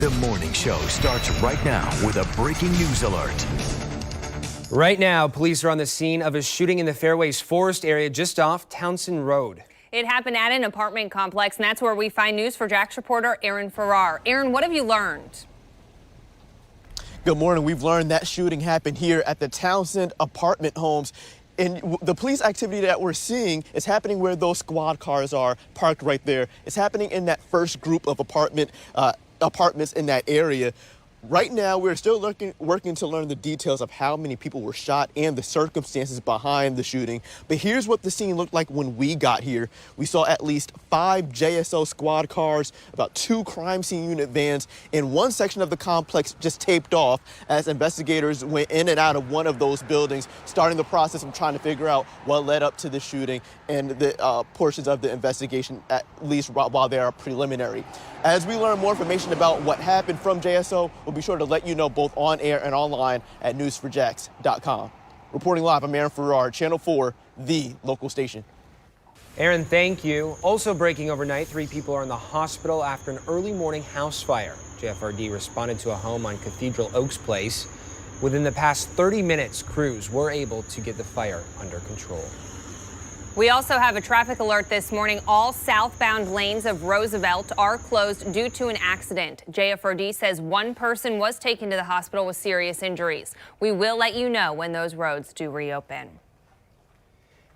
The morning show starts right now with a breaking news alert. Right now, police are on the scene of a shooting in the Fairways Forest area just off Townsend Road. It happened at an apartment complex, and that's where we find News4JAX reporter Aaron Farrar. Aaron, what have you learned? Good morning. We've learned that shooting happened here at the Townsend apartment homes. And the police activity that we're seeing is happening where those squad cars are parked right there. It's happening in that first group of apartments in that area. Right now, we're still working to learn the details of how many people were shot and the circumstances behind the shooting. But here's what the scene looked like when we got here. We saw at least 5 JSO squad cars, about 2 crime scene unit vans, and one section of the complex just taped off as investigators went in and out of one of those buildings, starting the process of trying to figure out what led up to the shooting and the portions of the investigation, at least while they are preliminary. As we learn more information about what happened from JSO, we'll be sure to let you know both on air and online at news4jax.com. Reporting live, I'm Aaron Farrar, Channel 4, the local station. Aaron, thank you. Also breaking overnight, 3 people are in the hospital after an early morning house fire. JFRD responded to a home on Cathedral Oaks Place. Within the past 30 minutes, crews were able to get the fire under control. We also have a traffic alert this morning. All southbound lanes of Roosevelt are closed due to an accident. JFRD says 1 person was taken to the hospital with serious injuries. We will let you know when those roads do reopen.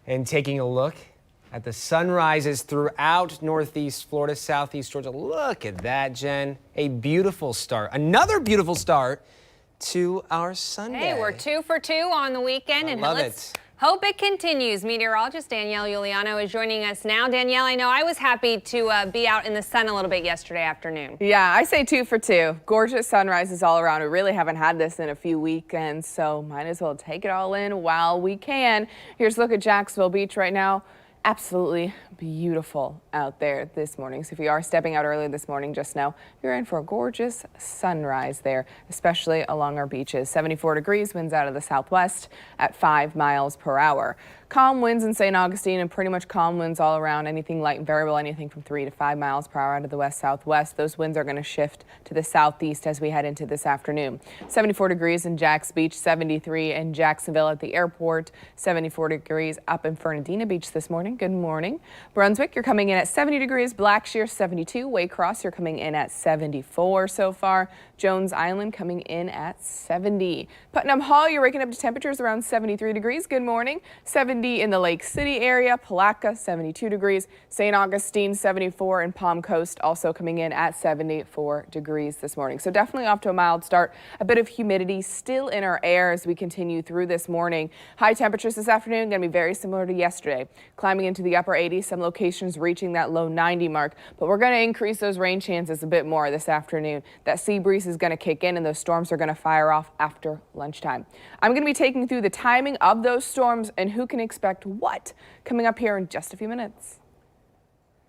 And taking a look at the sunrises throughout Northeast Florida, Southeast Georgia. Look at that, Jen. A beautiful start. Another beautiful start to our Sunday. Hey, we're 2 for 2 on the weekend. I love it. Hope it continues. Meteorologist Danielle Giuliano is joining us now. Danielle, I know I was happy to be out in the sun a little bit yesterday afternoon. Yeah, I say 2 for 2. Gorgeous sunrises all around. We really haven't had this in a few weekends, so might as well take it all in while we can. Here's a look at Jacksonville Beach right now. Absolutely beautiful out there this morning. So if you are stepping out early this morning, just know you're in for a gorgeous sunrise there, especially along our beaches. 74 degrees, winds out of the southwest at 5 miles per hour. Calm winds in St. Augustine and pretty much calm winds all around. Anything light and variable, anything from 3 to 5 miles per hour out of the west-southwest. Those winds are going to shift to the southeast as we head into this afternoon. 74 degrees in Jacks Beach, 73 in Jacksonville at the airport, 74 degrees up in Fernandina Beach this morning. Good morning. Brunswick, you're coming in at 70 degrees. Blackshear, 72. Waycross, you're coming in at 74 so far. Jones Island coming in at 70. Putnam Hall, you're waking up to temperatures around 73 degrees. Good morning. 70 in the Lake City area. Palatka, 72 degrees. St. Augustine, 74. And Palm Coast also coming in at 74 degrees this morning. So definitely off to a mild start. A bit of humidity still in our air as we continue through this morning. High temperatures this afternoon going to be very similar to yesterday. Climbing into the upper 80s, some locations reaching that low 90 mark. But we're going to increase those rain chances a bit more this afternoon. That sea breeze is going to kick in and those storms are going to fire off after lunchtime. I'm going to be taking you through the timing of those storms and who can expect what coming up here in just a few minutes.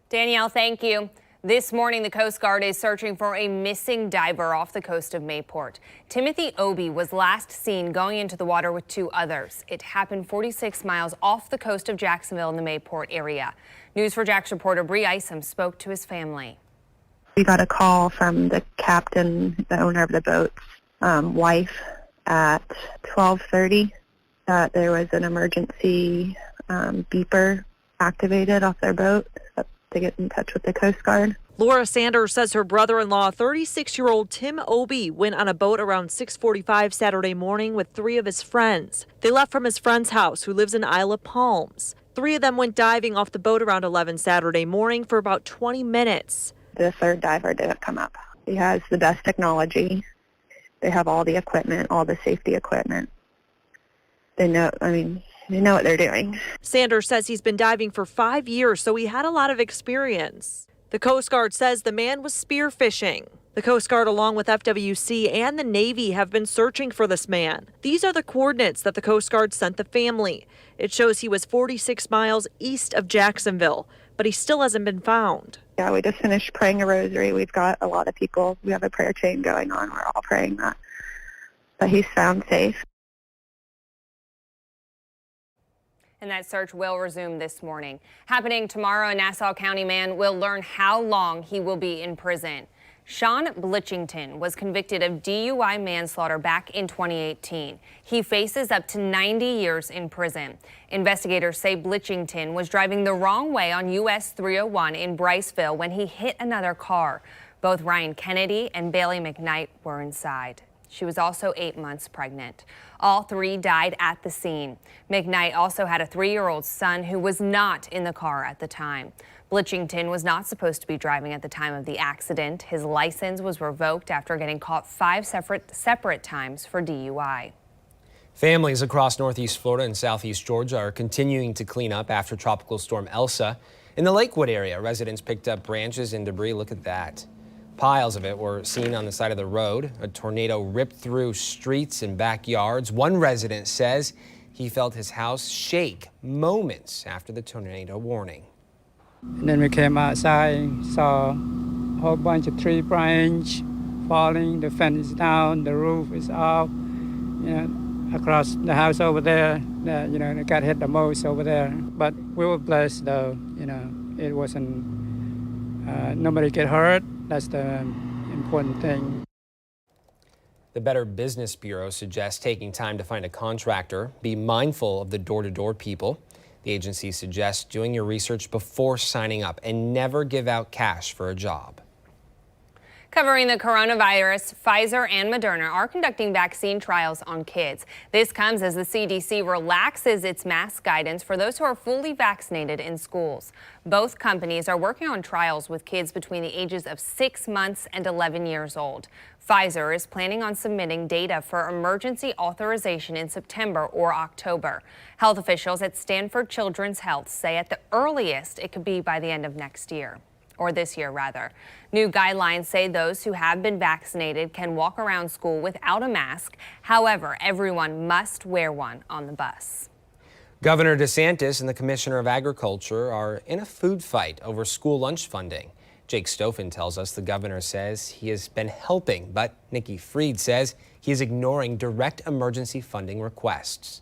Danielle, thank you. This morning, the Coast Guard is searching for a missing diver off the coast of Mayport. Timothy Obie was last seen going into the water with 2 others. It happened 46 miles off the coast of Jacksonville in the Mayport area. News4JAX reporter Bree Isom spoke to his family. We got a call from the captain, the owner of the boat's wife at 12:30 that there was an emergency beeper activated off their boat to get in touch with the Coast Guard. Laura Sanders says her brother-in-law, 36-year-old Tim Obie, went on a boat around 6:45 Saturday morning with 3 of his friends. They left from his friend's house, who lives in Isle of Palms. 3 of them went diving off the boat around 11 Saturday morning for about 20 minutes. The 3rd diver didn't come up. He has the best technology. They have all the equipment, all the safety equipment. They know what they're doing. Sanders says he's been diving for 5 years, so he had a lot of experience. The Coast Guard says the man was spearfishing. The Coast Guard, along with FWC and the Navy, have been searching for this man. These are the coordinates that the Coast Guard sent the family. It shows he was 46 miles east of Jacksonville, but he still hasn't been found. Yeah, we just finished praying a rosary. We've got a lot of people. We have a prayer chain going on. We're all praying that he's found safe. And that search will resume this morning. Happening tomorrow, a Nassau County man will learn how long he will be in prison. Sean Blitchington was convicted of DUI manslaughter back in 2018. He faces up to 90 years in prison. Investigators say Blitchington was driving the wrong way on US 301 in Bryceville when he hit another car. Both Ryan Kennedy and Bailey McKnight were inside. She was also 8 months pregnant. All three died at the scene. McKnight also had a 3-year-old son who was not in the car at the time. Blitchington was not supposed to be driving at the time of the accident. His license was revoked after getting caught 5 separate times for DUI. Families across northeast Florida and southeast Georgia are continuing to clean up after Tropical Storm Elsa. In the Lakewood area, residents picked up branches and debris. Look at that. Piles of it were seen on the side of the road. A tornado ripped through streets and backyards. One resident says he felt his house shake moments after the tornado warning. And then we came outside, saw a whole bunch of tree branches falling, the fence is down, the roof is off, across the house over there, it got hit the most over there. But we were blessed though, it wasn't, nobody get hurt. That's the important thing. The Better Business Bureau suggests taking time to find a contractor. Be mindful of the door-to-door people. The agency suggests doing your research before signing up and never give out cash for a job. Covering the coronavirus, Pfizer and Moderna are conducting vaccine trials on kids. This comes as the CDC relaxes its mask guidance for those who are fully vaccinated in schools. Both companies are working on trials with kids between the ages of 6 months and 11 years old. Pfizer is planning on submitting data for emergency authorization in September or October. Health officials at Stanford Children's Health say at the earliest it could be by the end of next year. Or this year, rather. New guidelines say those who have been vaccinated can walk around school without a mask. However, everyone must wear one on the bus. Governor DeSantis and the Commissioner of Agriculture are in a food fight over school lunch funding. Jake Stoffen tells us the governor says he has been helping, but Nikki Fried says he is ignoring direct emergency funding requests.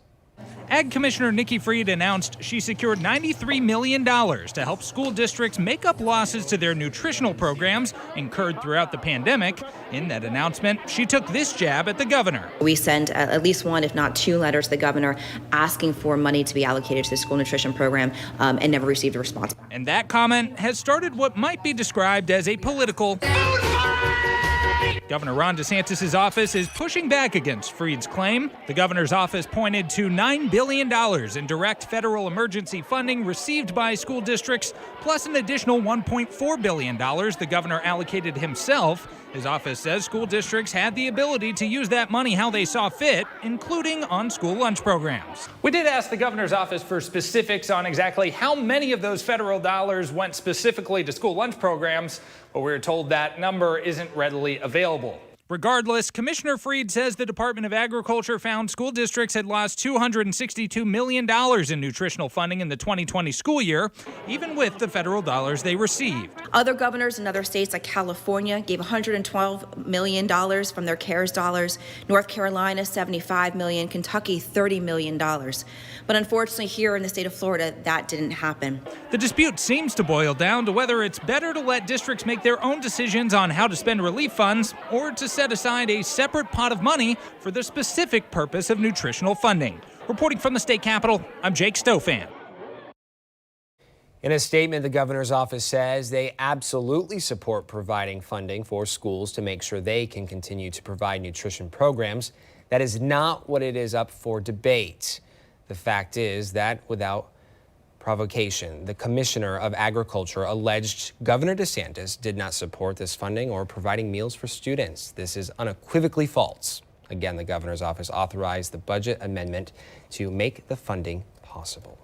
Ag Commissioner Nikki Fried announced she secured $93 million to help school districts make up losses to their nutritional programs incurred throughout the pandemic. In that announcement, she took this jab at the governor. We sent at least one, if not 2 letters to the governor asking for money to be allocated to the school nutrition program and never received a response. And that comment has started what might be described as a political Governor Ron DeSantis' office is pushing back against Fried's claim. The governor's office pointed to $9 billion in direct federal emergency funding received by school districts, plus an additional $1.4 billion the governor allocated himself. His office says school districts had the ability to use that money how they saw fit, including on school lunch programs. We did ask the governor's office for specifics on exactly how many of those federal dollars went specifically to school lunch programs, but we were told that number isn't readily available. Regardless, Commissioner Fried says the Department of Agriculture found school districts had lost $262 million in nutritional funding in the 2020 school year, even with the federal dollars they received. Other governors in other states like California gave $112 million from their CARES dollars, North Carolina $75 million, Kentucky $30 million. But unfortunately here in the state of Florida, that didn't happen. The dispute seems to boil down to whether it's better to let districts make their own decisions on how to spend relief funds or to set aside a separate pot of money for the specific purpose of nutritional funding. Reporting from the state capitol, I'm Jake Stoffen. In a statement, the governor's office says they absolutely support providing funding for schools to make sure they can continue to provide nutrition programs. That is not what it is up for debate. The fact is that without provocation, the Commissioner of Agriculture alleged Governor DeSantis did not support this funding or providing meals for students. This is unequivocally false. Again, the governor's office authorized the budget amendment to make the funding possible.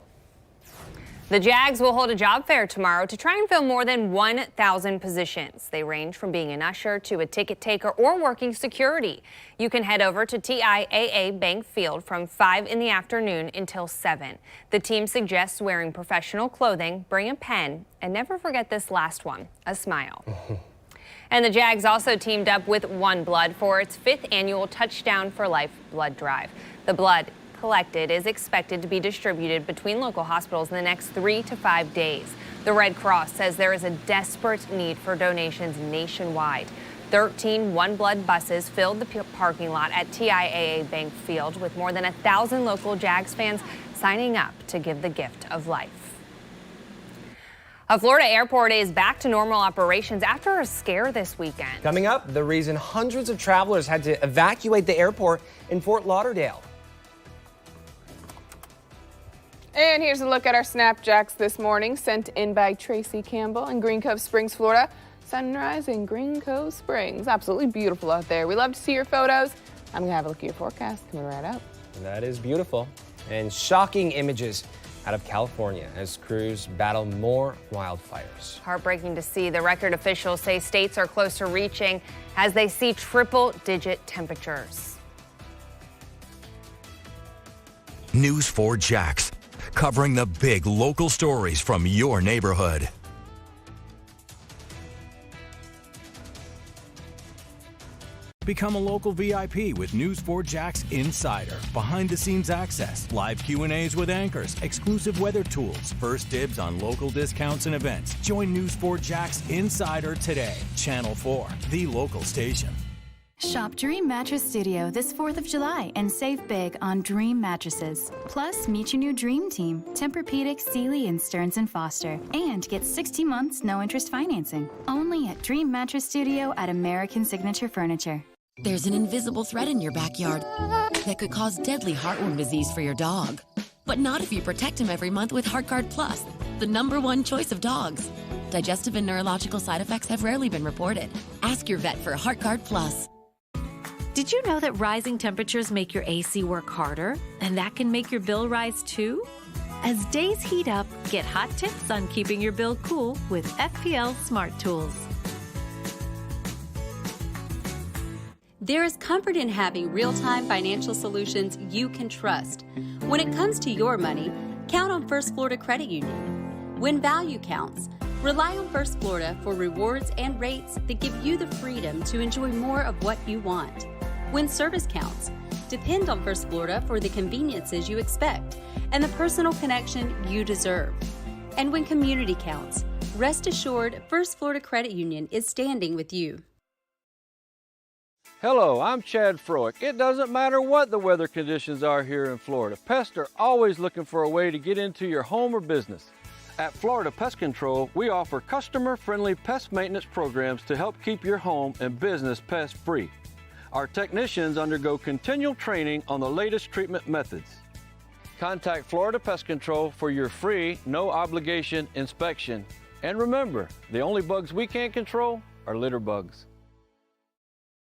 The Jags will hold a job fair tomorrow to try and fill more than 1,000 positions. They range from being an usher to a ticket taker or working security. You can head over to TIAA Bank Field from 5 in the afternoon until 7. The team suggests wearing professional clothing, bring a pen, and never forget this last one, a smile. And the Jags also teamed up with One Blood for its 5th annual Touchdown for Life blood drive. The blood collected is expected to be distributed between local hospitals in the next 3 to 5 days. The Red Cross says there is a desperate need for donations nationwide. 13 One Blood buses filled the parking lot at TIAA Bank Field with more than 1,000 local Jags fans signing up to give the gift of life. A Florida airport is back to normal operations after a scare this weekend. Coming up, the reason hundreds of travelers had to evacuate the airport in Fort Lauderdale. And here's a look at our Snapjacks this morning, sent in by Tracy Campbell in Green Cove Springs, Florida. Sunrise in Green Cove Springs. Absolutely beautiful out there. We love to see your photos. I'm going to have a look at your forecast coming right up. That is beautiful. And shocking images out of California as crews battle more wildfires. Heartbreaking to see. The record officials say states are close to reaching as they see triple-digit temperatures. News 4 Jax, covering the big local stories from your neighborhood. Become a local VIP with News 4 Jax Insider. Behind-the-scenes access, live Q&As with anchors, exclusive weather tools, first dibs on local discounts and events. Join News 4 Jax Insider today. Channel 4, the local station. Shop Dream Mattress Studio this 4th of July and save big on Dream mattresses. Plus, meet your new Dream Team, Tempur-Pedic, Sealy, and Stearns & Foster. And get 60 months no-interest financing. Only at Dream Mattress Studio at American Signature Furniture. There's an invisible threat in your backyard that could cause deadly heartworm disease for your dog. But not if you protect him every month with HeartGuard Plus, the #1 choice of dogs. Digestive and neurological side effects have rarely been reported. Ask your vet for HeartGuard Plus. Did you know that rising temperatures make your AC work harder? And that can make your bill rise too? As days heat up, get hot tips on keeping your bill cool with FPL Smart Tools. There is comfort in having real-time financial solutions you can trust. When it comes to your money, count on First Florida Credit Union. When value counts, rely on First Florida for rewards and rates that give you the freedom to enjoy more of what you want. When service counts, depend on First Florida for the conveniences you expect and the personal connection you deserve. And when community counts, rest assured First Florida Credit Union is standing with you. Hello, I'm Chad Froick. It doesn't matter what the weather conditions are here in Florida. Pests are always looking for a way to get into your home or business. At Florida Pest Control, we offer customer-friendly pest maintenance programs to help keep your home and business pest-free. Our technicians undergo continual training on the latest treatment methods. Contact Florida Pest Control for your free, no-obligation inspection. And remember, the only bugs we can't control are litter bugs.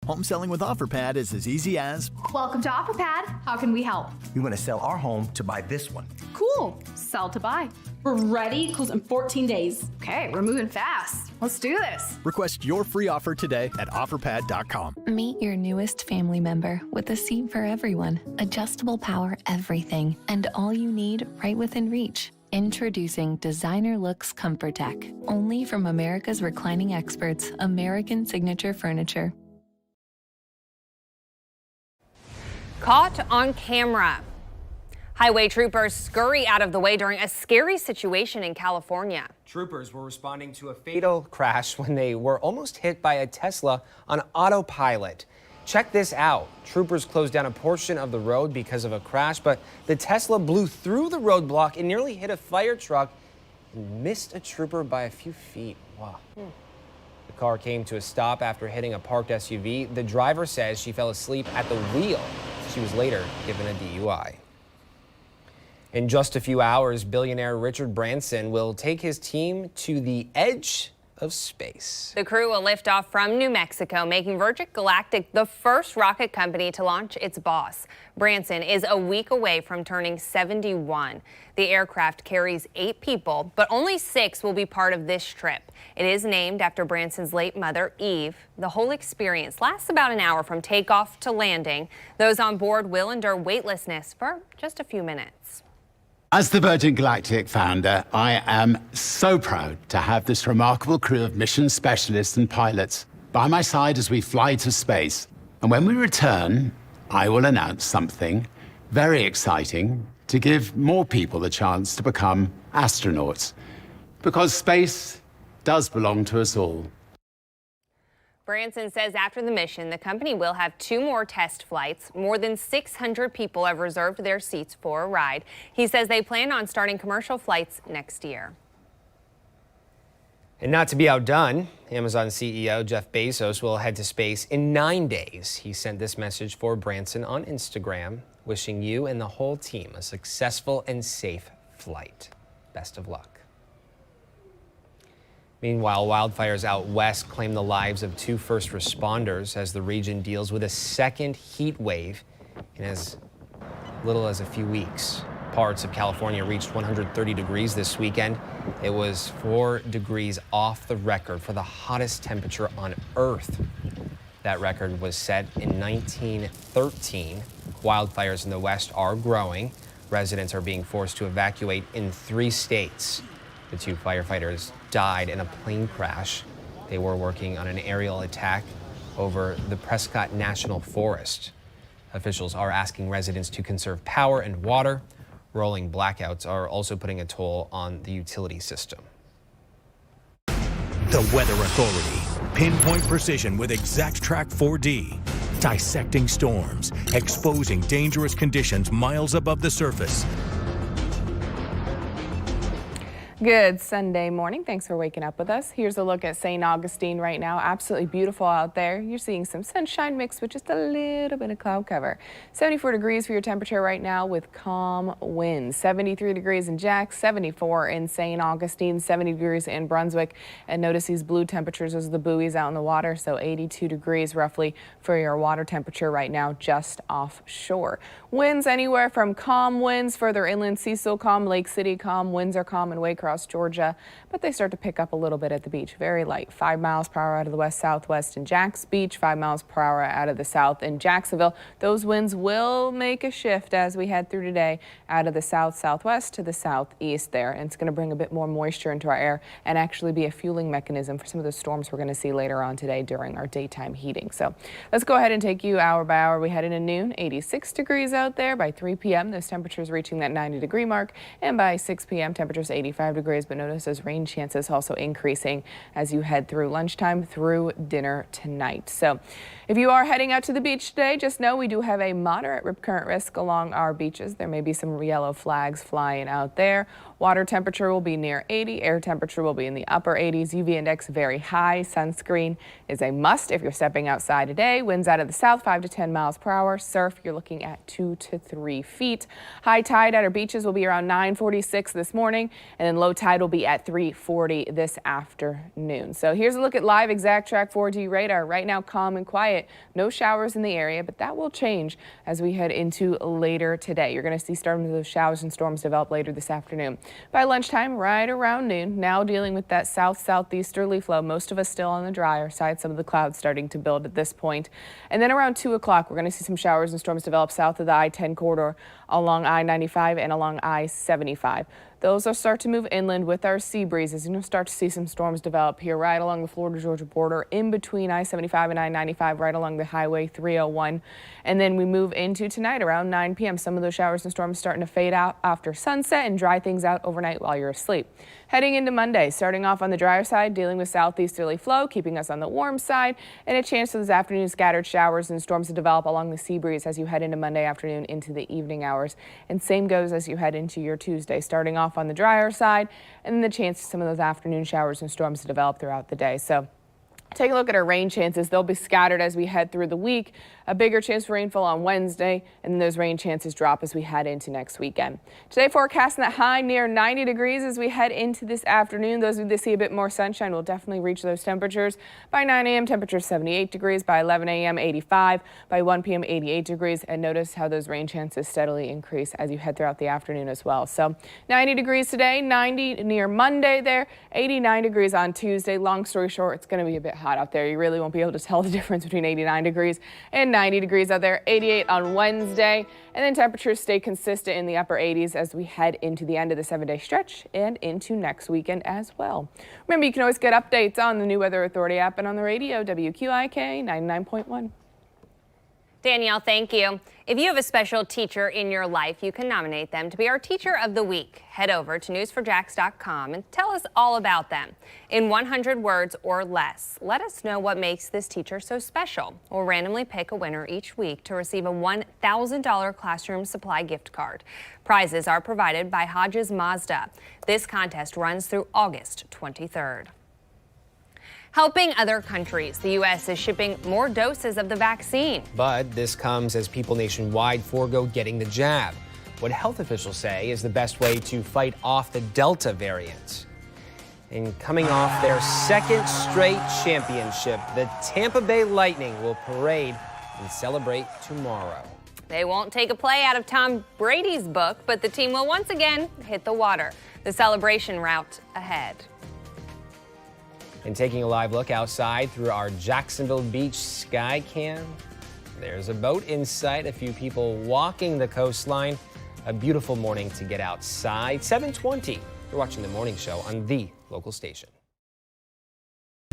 Home selling with OfferPad is as easy as... Welcome to OfferPad. How can we help? We want to sell our home to buy this one. Cool. Sell to buy. We're ready. Close in 14 days. Okay, we're moving fast. Let's do this. Request your free offer today at OfferPad.com. Meet your newest family member with a seat for everyone. Adjustable power everything. And all you need right within reach. Introducing Designer Looks Comfort Tech. Only from America's reclining experts, American Signature Furniture. Caught on camera. Highway troopers scurry out of the way during a scary situation in California. Troopers were responding to a fatal crash when they were almost hit by a Tesla on autopilot. Check this out. Troopers closed down a portion of the road because of a crash, but the Tesla blew through the roadblock and nearly hit a fire truck and missed a trooper by a few feet. Wow. The car came to a stop after hitting a parked SUV. The driver says she fell asleep at the wheel. She was later given a DUI. In just a few hours, billionaire Richard Branson will take his team to the edge of space. The crew will lift off from New Mexico, making Virgin Galactic the first rocket company to launch its boss. Branson is a week away from turning 71. The aircraft carries 8 people, but only 6 will be part of this trip. It is named after Branson's late mother, Eve. The whole experience lasts about an hour from takeoff to landing. Those on board will endure weightlessness for just a few minutes. As the Virgin Galactic founder, I am so proud to have this remarkable crew of mission specialists and pilots by my side as we fly to space. And when we return, I will announce something very exciting to give more people the chance to become astronauts. Because space does belong to us all. Branson says after the mission, the company will have 2 more test flights. More than 600 people have reserved their seats for a ride. He says they plan on starting commercial flights next year. And not to be outdone, Amazon CEO Jeff Bezos will head to space in 9 days. He sent this message for Branson on Instagram, wishing you and the whole team a successful and safe flight. Best of luck. Meanwhile, wildfires out west claim the lives of 2 first responders as the region deals with a second heat wave in as little as a few weeks. Parts of California reached 130 degrees this weekend. It was 4 degrees off the record for the hottest temperature on Earth. That record was set in 1913. Wildfires in the west are growing. Residents are being forced to evacuate in 3 states. The 2 firefighters died in a plane crash. They were working on an aerial attack over the Prescott National Forest. Officials are asking residents to conserve power and water. Rolling blackouts are also putting a toll on the utility system. The Weather Authority. Pinpoint precision with ExactTrack 4D. Dissecting storms, exposing dangerous conditions miles above the surface. Good Sunday morning. Thanks for waking up with us. Here's a look at St. Augustine right now. Absolutely beautiful out there. You're seeing some sunshine mixed with just a little bit of cloud cover. 74 degrees for your temperature right now with calm winds. 73 degrees in Jax, 74 in St. Augustine, 70 degrees in Brunswick. And notice these blue temperatures, those are the buoys out in the water. So 82 degrees roughly for your water temperature right now just offshore. Winds anywhere from calm winds further inland, Cecil calm, Lake City calm. Winds are calm in Waycross, Georgia, but they start to pick up a little bit at the beach. Very light, 5 miles per hour out of the west-southwest in Jax Beach, 5 miles per hour out of the south in Jacksonville. Those winds will make a shift as we head through today out of the south-southwest to the southeast there. And it's going to bring a bit more moisture into our air and actually be a fueling mechanism for some of the storms we're going to see later on today during our daytime heating. So let's go ahead and take you hour by hour. We head into noon, 86 degrees out there. By 3 p.m., those temperatures reaching that 90-degree mark. And by 6 p.m., temperatures 85 degrees. But notice those rain chances also increasing as you head through lunchtime through dinner tonight. So if you are heading out to the beach today, just know we do have a moderate rip current risk along our beaches. There may be some yellow flags flying out there. Water temperature will be near 80. Air temperature will be in the upper 80s. UV index very high. Sunscreen is a must if you're stepping outside today. Winds out of the south 5 to 10 miles per hour. Surf, you're looking at 2 to 3 feet. High tide at our beaches will be around 9:46 this morning, and then low tide will be at 3:40 this afternoon. So here's a look at live ExactTrack 4D radar. Right now, calm and quiet. No showers in the area, but that will change as we head into later today. You're going to see starting those showers and storms develop later this afternoon. By lunchtime, right around noon, now dealing with that south-southeasterly flow. Most of us still on the drier side, some of the clouds starting to build at this point. And then around 2 o'clock, we're going to see some showers and storms develop south of the I-10 corridor along I-95 and along I-75. Those will start to move inland with our sea breezes. You'll start to see some storms develop here right along the Florida-Georgia border, in between I-75 and I-95, right along the Highway 301. And then we move into tonight around 9 p.m. Some of those showers and storms starting to fade out after sunset and dry things out overnight while you're asleep. Heading into Monday, starting off on the drier side, dealing with southeasterly flow, keeping us on the warm side, and a chance for this afternoon scattered showers and storms to develop along the sea breeze as you head into Monday afternoon into the evening hours. And same goes as you head into your Tuesday, starting off on the drier side, and then the chance for some of those afternoon showers and storms to develop throughout the day. So take a look at our rain chances. They'll be scattered as we head through the week. A bigger chance for rainfall on Wednesday, and then those rain chances drop as we head into next weekend. Today, forecasting that high near 90 degrees as we head into this afternoon. Those who see a bit more sunshine will definitely reach those temperatures. By 9 a.m., temperature 78 degrees. By 11 a.m., 85. By 1 p.m., 88 degrees. And notice how those rain chances steadily increase as you head throughout the afternoon as well. So 90 degrees today, 90 near Monday there, 89 degrees on Tuesday. Long story short, it's going to be a bit hot out there. You really won't be able to tell the difference between 89 degrees and 90 degrees out there. 88 on Wednesday, and then temperatures stay consistent in the upper 80s as we head into the end of the 7-day stretch and into next weekend as well. Remember, you can always get updates on the New Weather Authority app and on the radio, WQIK 99.1. Danielle, thank you. If you have a special teacher in your life, you can nominate them to be our Teacher of the Week. Head over to news4jax.com and tell us all about them. In 100 words or less, let us know what makes this teacher so special. We'll randomly pick a winner each week to receive a $1,000 classroom supply gift card. Prizes are provided by Hodges Mazda. This contest runs through August 23rd. Helping other countries, the U.S. is shipping more doses of the vaccine. But this comes as people nationwide forego getting the jab. What health officials say is the best way to fight off the Delta variant. And coming off their second straight championship, the Tampa Bay Lightning will parade and celebrate tomorrow. They won't take a play out of Tom Brady's book, but the team will once again hit the water. The celebration route ahead. And taking a live look outside through our Jacksonville Beach sky cam, there's a boat in sight, a few people walking the coastline. A beautiful morning to get outside. 7:20. You're watching the morning show on the local station.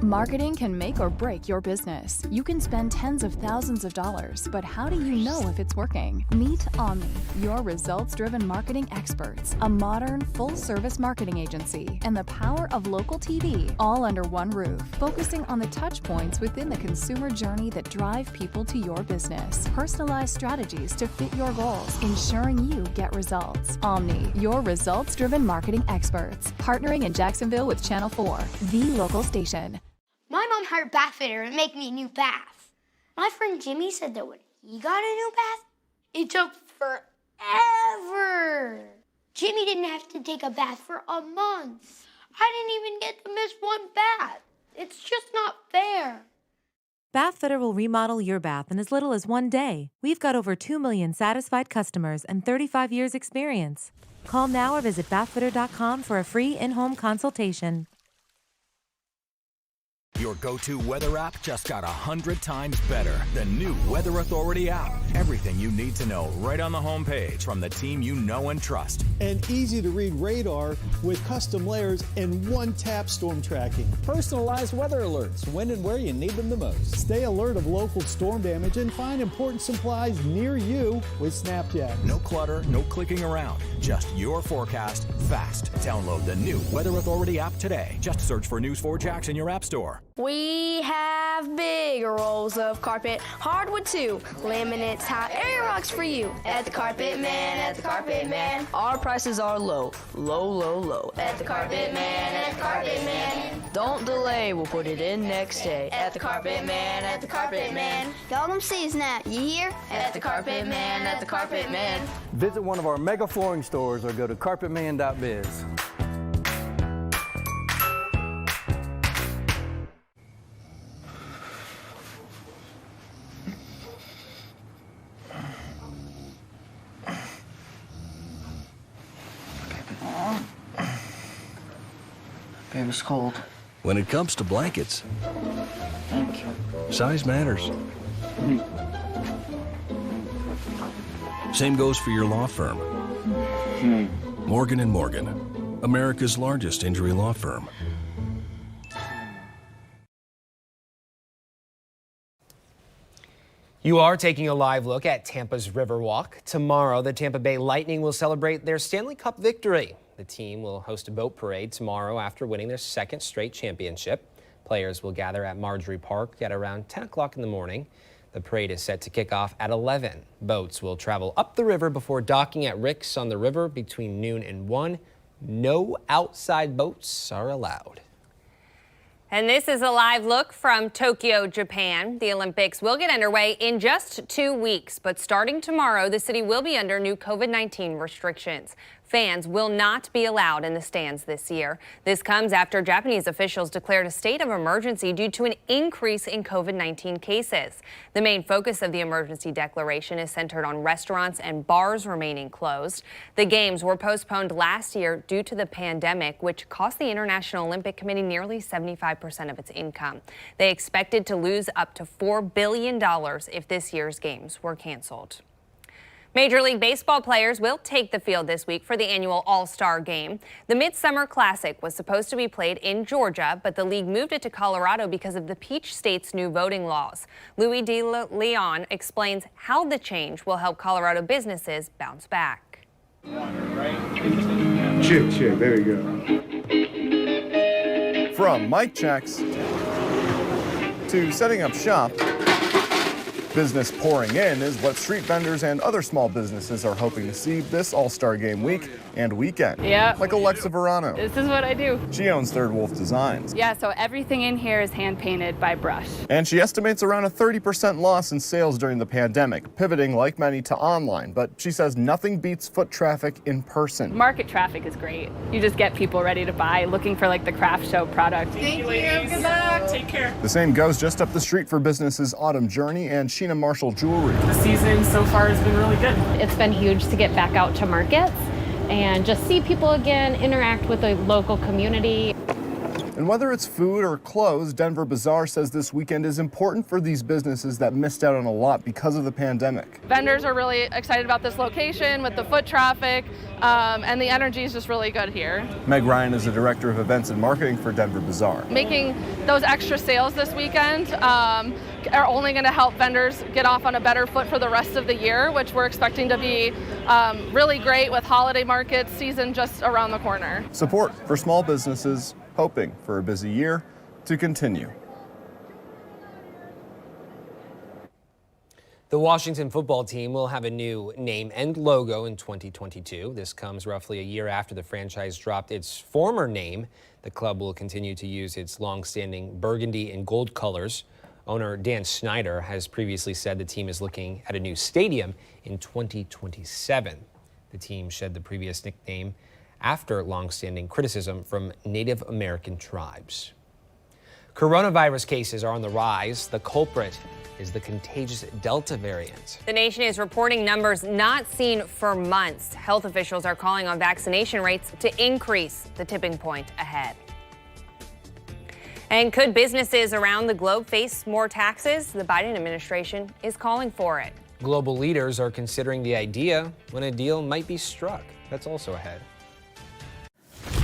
Marketing can make or break your business. You can spend tens of thousands of dollars, but how do you know if it's working? Meet Omni, your results-driven marketing experts, a modern, full-service marketing agency, and the power of local TV, all under one roof, focusing on the touch points within the consumer journey that drive people to your business. Personalized strategies to fit your goals, ensuring you get results. Omni, your results-driven marketing experts, partnering in Jacksonville with Channel 4, the local station. My mom hired a bath fitter to make me a new bath. My friend Jimmy said that when he got a new bath, it took forever. Jimmy didn't have to take a bath for a month. I didn't even get to miss one bath. It's just not fair. Bath Fitter will remodel your bath in as little as 1 day. We've got over 2 million satisfied customers and 35 years experience. Call now or visit bathfitter.com for a free in-home consultation. Your go-to weather app just got 100 times better. The new Weather Authority app. Everything you need to know right on the homepage from the team you know and trust. And easy-to-read radar with custom layers and one-tap storm tracking. Personalized weather alerts when and where you need them the most. Stay alert of local storm damage and find important supplies near you with Snapchat. No clutter, no clicking around. Just your forecast fast. Download the new Weather Authority app today. Just search for News4Jax in your app store. We have big rolls of carpet, hardwood too, laminates, hot area rocks for you. At the Carpet Man, at the Carpet Man. Our prices are low, low, low, low. At the Carpet Man, at the Carpet Man. Don't delay, we'll put it in next day. At the Carpet Man, at the Carpet Man. Y'all don't see us now, you hear? At the Carpet Man, at the Carpet Man. Visit one of our mega flooring stores or go to carpetman.biz. Baby's cold. When it comes to blankets, Thank you. size matters. Same goes for your law firm. Morgan & Morgan, America's largest injury law firm. You are taking a live look at Tampa's Riverwalk. Tomorrow, the Tampa Bay Lightning will celebrate their Stanley Cup victory. The team will host a boat parade tomorrow after winning their second straight championship. Players will gather at Marjorie Park at around 10 o'clock in the morning. The parade is set to kick off at 11. Boats will travel up the river before docking at Rick's on the river between noon and 1. No outside boats are allowed. And this is a live look from Tokyo, Japan. The Olympics will get underway in just 2 weeks, but starting tomorrow, the city will be under new COVID-19 restrictions. Fans will not be allowed in the stands this year. This comes after Japanese officials declared a state of emergency due to an increase in COVID-19 cases. The main focus of the emergency declaration is centered on restaurants and bars remaining closed. The games were postponed last year due to the pandemic, which cost the International Olympic Committee nearly 75% of its income. They expected to lose up to $4 billion if this year's games were canceled. Major League Baseball players will take the field this week for the annual All-Star Game. The Midsummer Classic was supposed to be played in Georgia, but the league moved it to Colorado because of the Peach State's new voting laws. Louis De Leon explains how the change will help Colorado businesses bounce back. Check, there we go. From mic checks to setting up shop, business pouring in is what street vendors and other small businesses are hoping to see this All-Star Game week and weekend. Yeah. Like Alexa Verano. This is what I do. She owns Third Wolf Designs. Yeah, so everything in here is hand painted by brush. And she estimates around a 30% loss in sales during the pandemic, pivoting like many to online. But she says nothing beats foot traffic in person. Market traffic is great. You just get people ready to buy, looking for like the craft show product. Thank you. Good luck. Take care. The same goes just up the street for businesses Autumn Journey and Sheena Marshall Jewelry. The season so far has been really good. It's been huge to get back out to markets and just see people again, interact with the local community. And whether it's food or clothes, Denver Bazaar says this weekend is important for these businesses that missed out on a lot because of the pandemic. Vendors are really excited about this location with the foot traffic, and the energy is just really good here. Meg Ryan is the Director of Events and Marketing for Denver Bazaar. Making those extra sales this weekend are only going to help vendors get off on a better foot for the rest of the year, which we're expecting to be really great with holiday market season just around the corner. Support for small businesses, hoping for a busy year to continue. The Washington football team will have a new name and logo in 2022. This comes roughly a year after the franchise dropped its former name. The club will continue to use its long-standing burgundy and gold colors. Owner Dan Snyder has previously said the team is looking at a new stadium in 2027. The team shed the previous nickname after long-standing criticism from Native American tribes. Coronavirus cases are on the rise. The culprit is the contagious Delta variant. The nation is reporting numbers not seen for months. Health officials are calling on vaccination rates to increase, the tipping point ahead. And could businesses around the globe face more taxes? The Biden administration is calling for it. Global leaders are considering the idea when a deal might be struck. That's also ahead.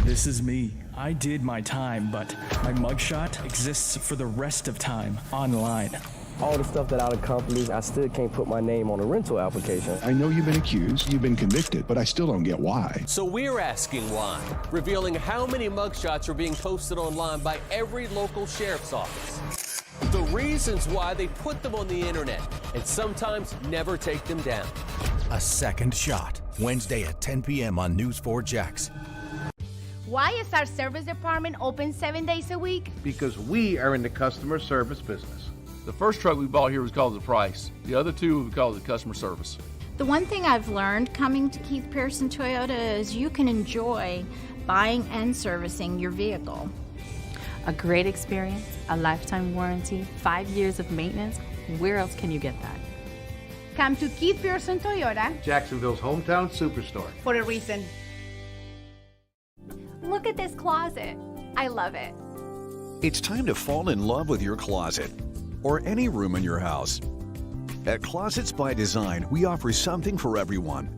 This is me. I did my time, but my mugshot exists for the rest of time online. All the stuff that out of companies, I still can't put my name on a rental application. I know you've been accused, you've been convicted, but I still don't get why. So we're asking why, revealing how many mugshots are being posted online by every local sheriff's office. The reasons why they put them on the internet and sometimes never take them down. A Second Shot, Wednesday at 10 p.m. on News 4 Jax. Why is our service department open 7 days a week? Because we are in the customer service business. The first truck we bought here was called the Price. The other two we called the customer service. The one thing I've learned coming to Keith Pearson Toyota is you can enjoy buying and servicing your vehicle. A great experience, a lifetime warranty, 5 years of maintenance. Where else can you get that? Come to Keith Pearson Toyota, Jacksonville's hometown superstore. For a reason. Look at this closet. I love it. It's time to fall in love with your closet or any room in your house. At Closets by Design, we offer something for everyone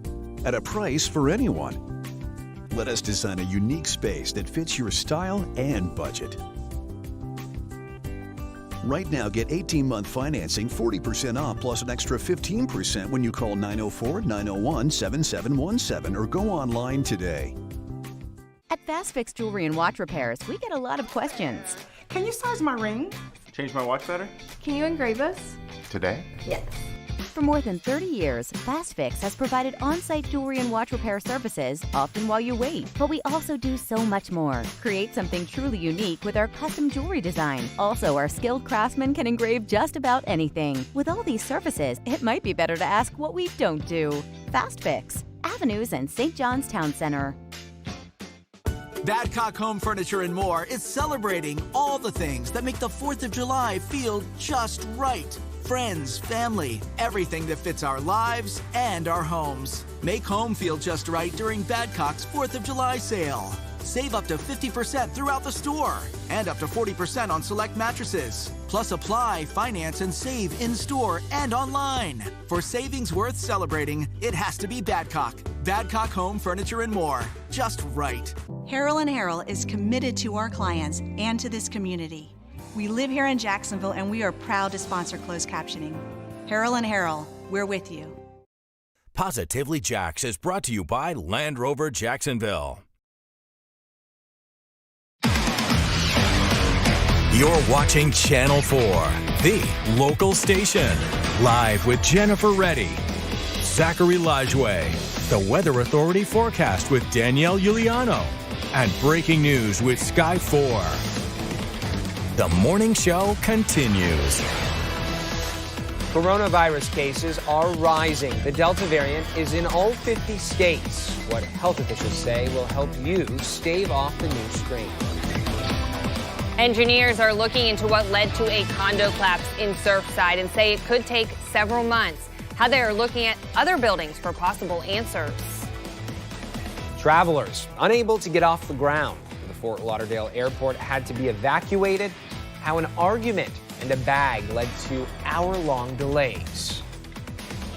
at a price for anyone. Let us design a unique space that fits your style and budget. Right now, get 18-month financing, 40% off, plus an extra 15% when you call 904-901-7717 or go online today. At Fast Fix Jewelry and Watch Repairs, we get a lot of questions. Can you size my ring? Change my watch better? Can you engrave us? Today? Yes. For more than 30 years, Fast Fix has provided on-site jewelry and watch repair services, often while you wait. But we also do so much more. Create something truly unique with our custom jewelry design. Also, our skilled craftsmen can engrave just about anything. With all these services, it might be better to ask what we don't do. Fast Fix, Avenues and St. John's Town Center. Badcock Home Furniture and More is celebrating all the things that make the 4th of July feel just right. Friends, family, everything that fits our lives and our homes. Make home feel just right during Badcock's 4th of July sale. Save up to 50% throughout the store and up to 40% on select mattresses. Plus, apply, finance, and save in-store and online. For savings worth celebrating, it has to be Badcock. Badcock Home Furniture and More. Just right. Harrell & Harrell is committed to our clients and to this community. We live here in Jacksonville, and we are proud to sponsor closed captioning. Harrell & Harrell, we're with you. Positively Jax is brought to you by Land Rover Jacksonville. You're watching Channel 4, the local station. Live with Jennifer Reddy, Zachary Lajwe, the Weather Authority forecast with Danielle Giuliano, and breaking news with Sky 4. The morning show continues. Coronavirus cases are rising. The Delta variant is in all 50 states. What health officials say will help you stave off the new strain. Engineers are looking into what led to a condo collapse in Surfside and say it could take several months. How they are looking at other buildings for possible answers. Travelers unable to get off the ground. The Fort Lauderdale airport had to be evacuated. How an argument and a bag led to hour-long delays.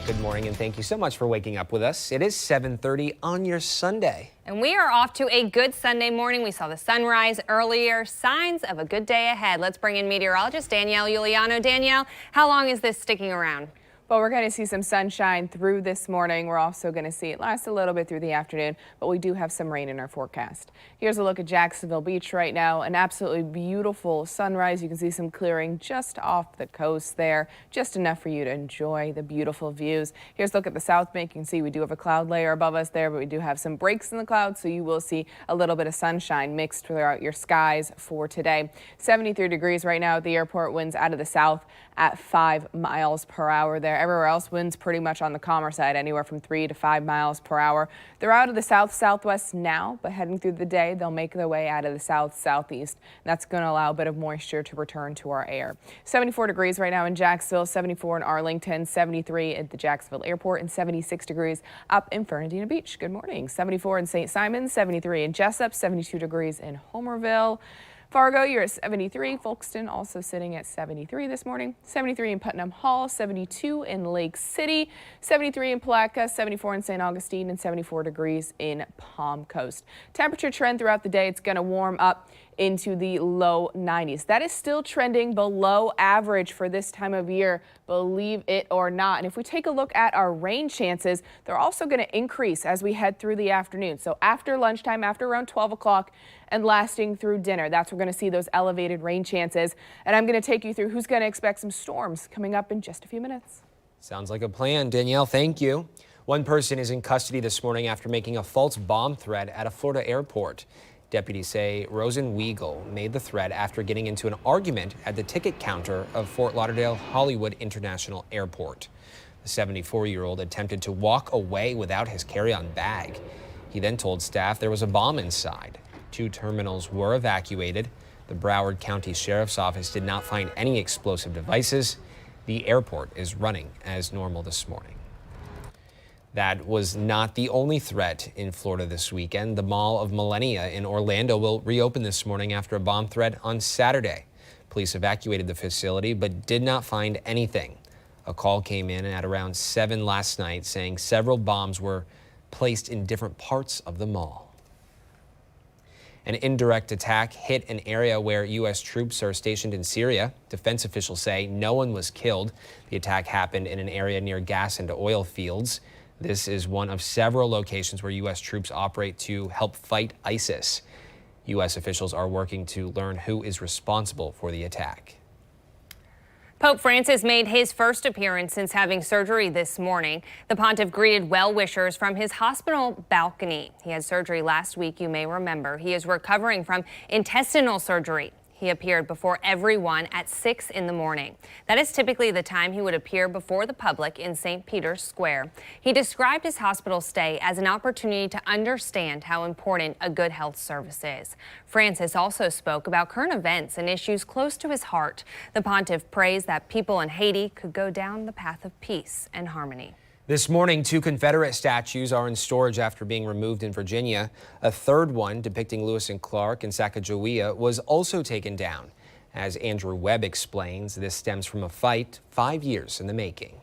Good morning and thank you so much for waking up with us. It is 7:30 on your Sunday. And we are off to a good Sunday morning. We saw the sunrise earlier, signs of a good day ahead. Let's bring in meteorologist Danielle Giuliano. Danielle, how long is this sticking around? Well, we're going to see some sunshine through this morning. We're also going to see it last a little bit through the afternoon, but we do have some rain in our forecast. Here's a look at Jacksonville Beach right now. An absolutely beautiful sunrise. You can see some clearing just off the coast there, just enough for you to enjoy the beautiful views. Here's a look at the South Bank. You can see we do have a cloud layer above us there, but we do have some breaks in the clouds, so you will see a little bit of sunshine mixed throughout your skies for today. 73 degrees right now at the airport. Winds out of the south at 5 miles per hour there. Everywhere else, winds pretty much on the calmer side, anywhere from 3 to 5 miles per hour. They're out of the south-southwest now, but heading through the day, they'll make their way out of the south-southeast. That's going to allow a bit of moisture to return to our air. 74 degrees right now in Jacksonville, 74 in Arlington, 73 at the Jacksonville Airport, and 76 degrees up in Fernandina Beach. Good morning. 74 in St. Simons, 73 in Jessup, 72 degrees in Homerville. Fargo, you're at 73. Folkston also sitting at 73 this morning. 73 in Putnam Hall, 72 in Lake City, 73 in Palatka, 74 in St. Augustine, and 74 degrees in Palm Coast. Temperature trend throughout the day, it's going to warm up into the low 90s. That is still trending below average for this time of year, believe it or not. And if we take a look at our rain chances, they're also going to increase as we head through the afternoon. So after lunchtime, after around 12 o'clock and lasting through dinner, that's where we're going to see those elevated rain chances. And I'm going to take you through who's going to expect some storms coming up in just a few minutes. Sounds like a plan, Danielle. Thank you. One person is in custody this morning after making a false bomb threat at a Florida airport. Deputies say Rosen Weigel made the threat after getting into an argument at the ticket counter of Fort Lauderdale Hollywood International Airport. The 74-year-old attempted to walk away without his carry-on bag. He then told staff there was a bomb inside. 2 terminals were evacuated. The Broward County Sheriff's Office did not find any explosive devices. The airport is running as normal this morning. That was not the only threat in Florida this weekend. The Mall of Millenia in Orlando will reopen this morning after a bomb threat on Saturday. Police evacuated the facility but did not find anything. A call came in at around 7 last night saying several bombs were placed in different parts of the mall. An indirect attack hit an area where U.S. troops are stationed in Syria. Defense officials say no one was killed. The attack happened in an area near gas and oil fields. This is one of several locations where U.S. troops operate to help fight ISIS. U.S. officials are working to learn who is responsible for the attack. Pope Francis made his first appearance since having surgery this morning. The pontiff greeted well-wishers from his hospital balcony. He had surgery last week, you may remember. He is recovering from intestinal surgery. He appeared before everyone at 6 in the morning. That is typically the time he would appear before the public in St. Peter's Square. He described his hospital stay as an opportunity to understand how important a good health service is. Francis also spoke about current events and issues close to his heart. The pontiff prays that people in Haiti could go down the path of peace and harmony. This morning, 2 Confederate statues are in storage after being removed in Virginia. A third one depicting Lewis and Clark in Sacagawea was also taken down. As Andrew Webb explains, this stems from a fight 5 years in the making.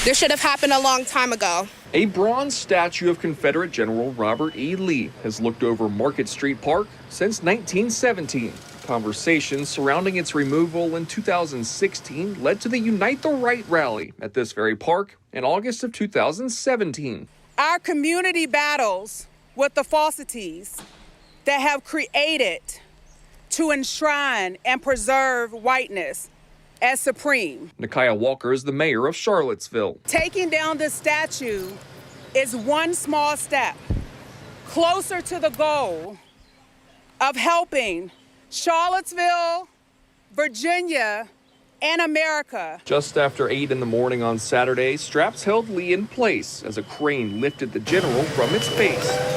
This should have happened a long time ago. A bronze statue of Confederate General Robert E. Lee has looked over Market Street Park since 1917. Conversations surrounding its removal in 2016 led to the Unite the Right rally at this very park in August of 2017. Our community battles with the falsities that have created to enshrine and preserve whiteness as supreme. Nakia Walker is the mayor of Charlottesville. Taking down this statue is one small step closer to the goal of helping Charlottesville, Virginia, and America. Just after 8 in the morning on Saturday, straps held Lee in place as a crane lifted the general from its base. The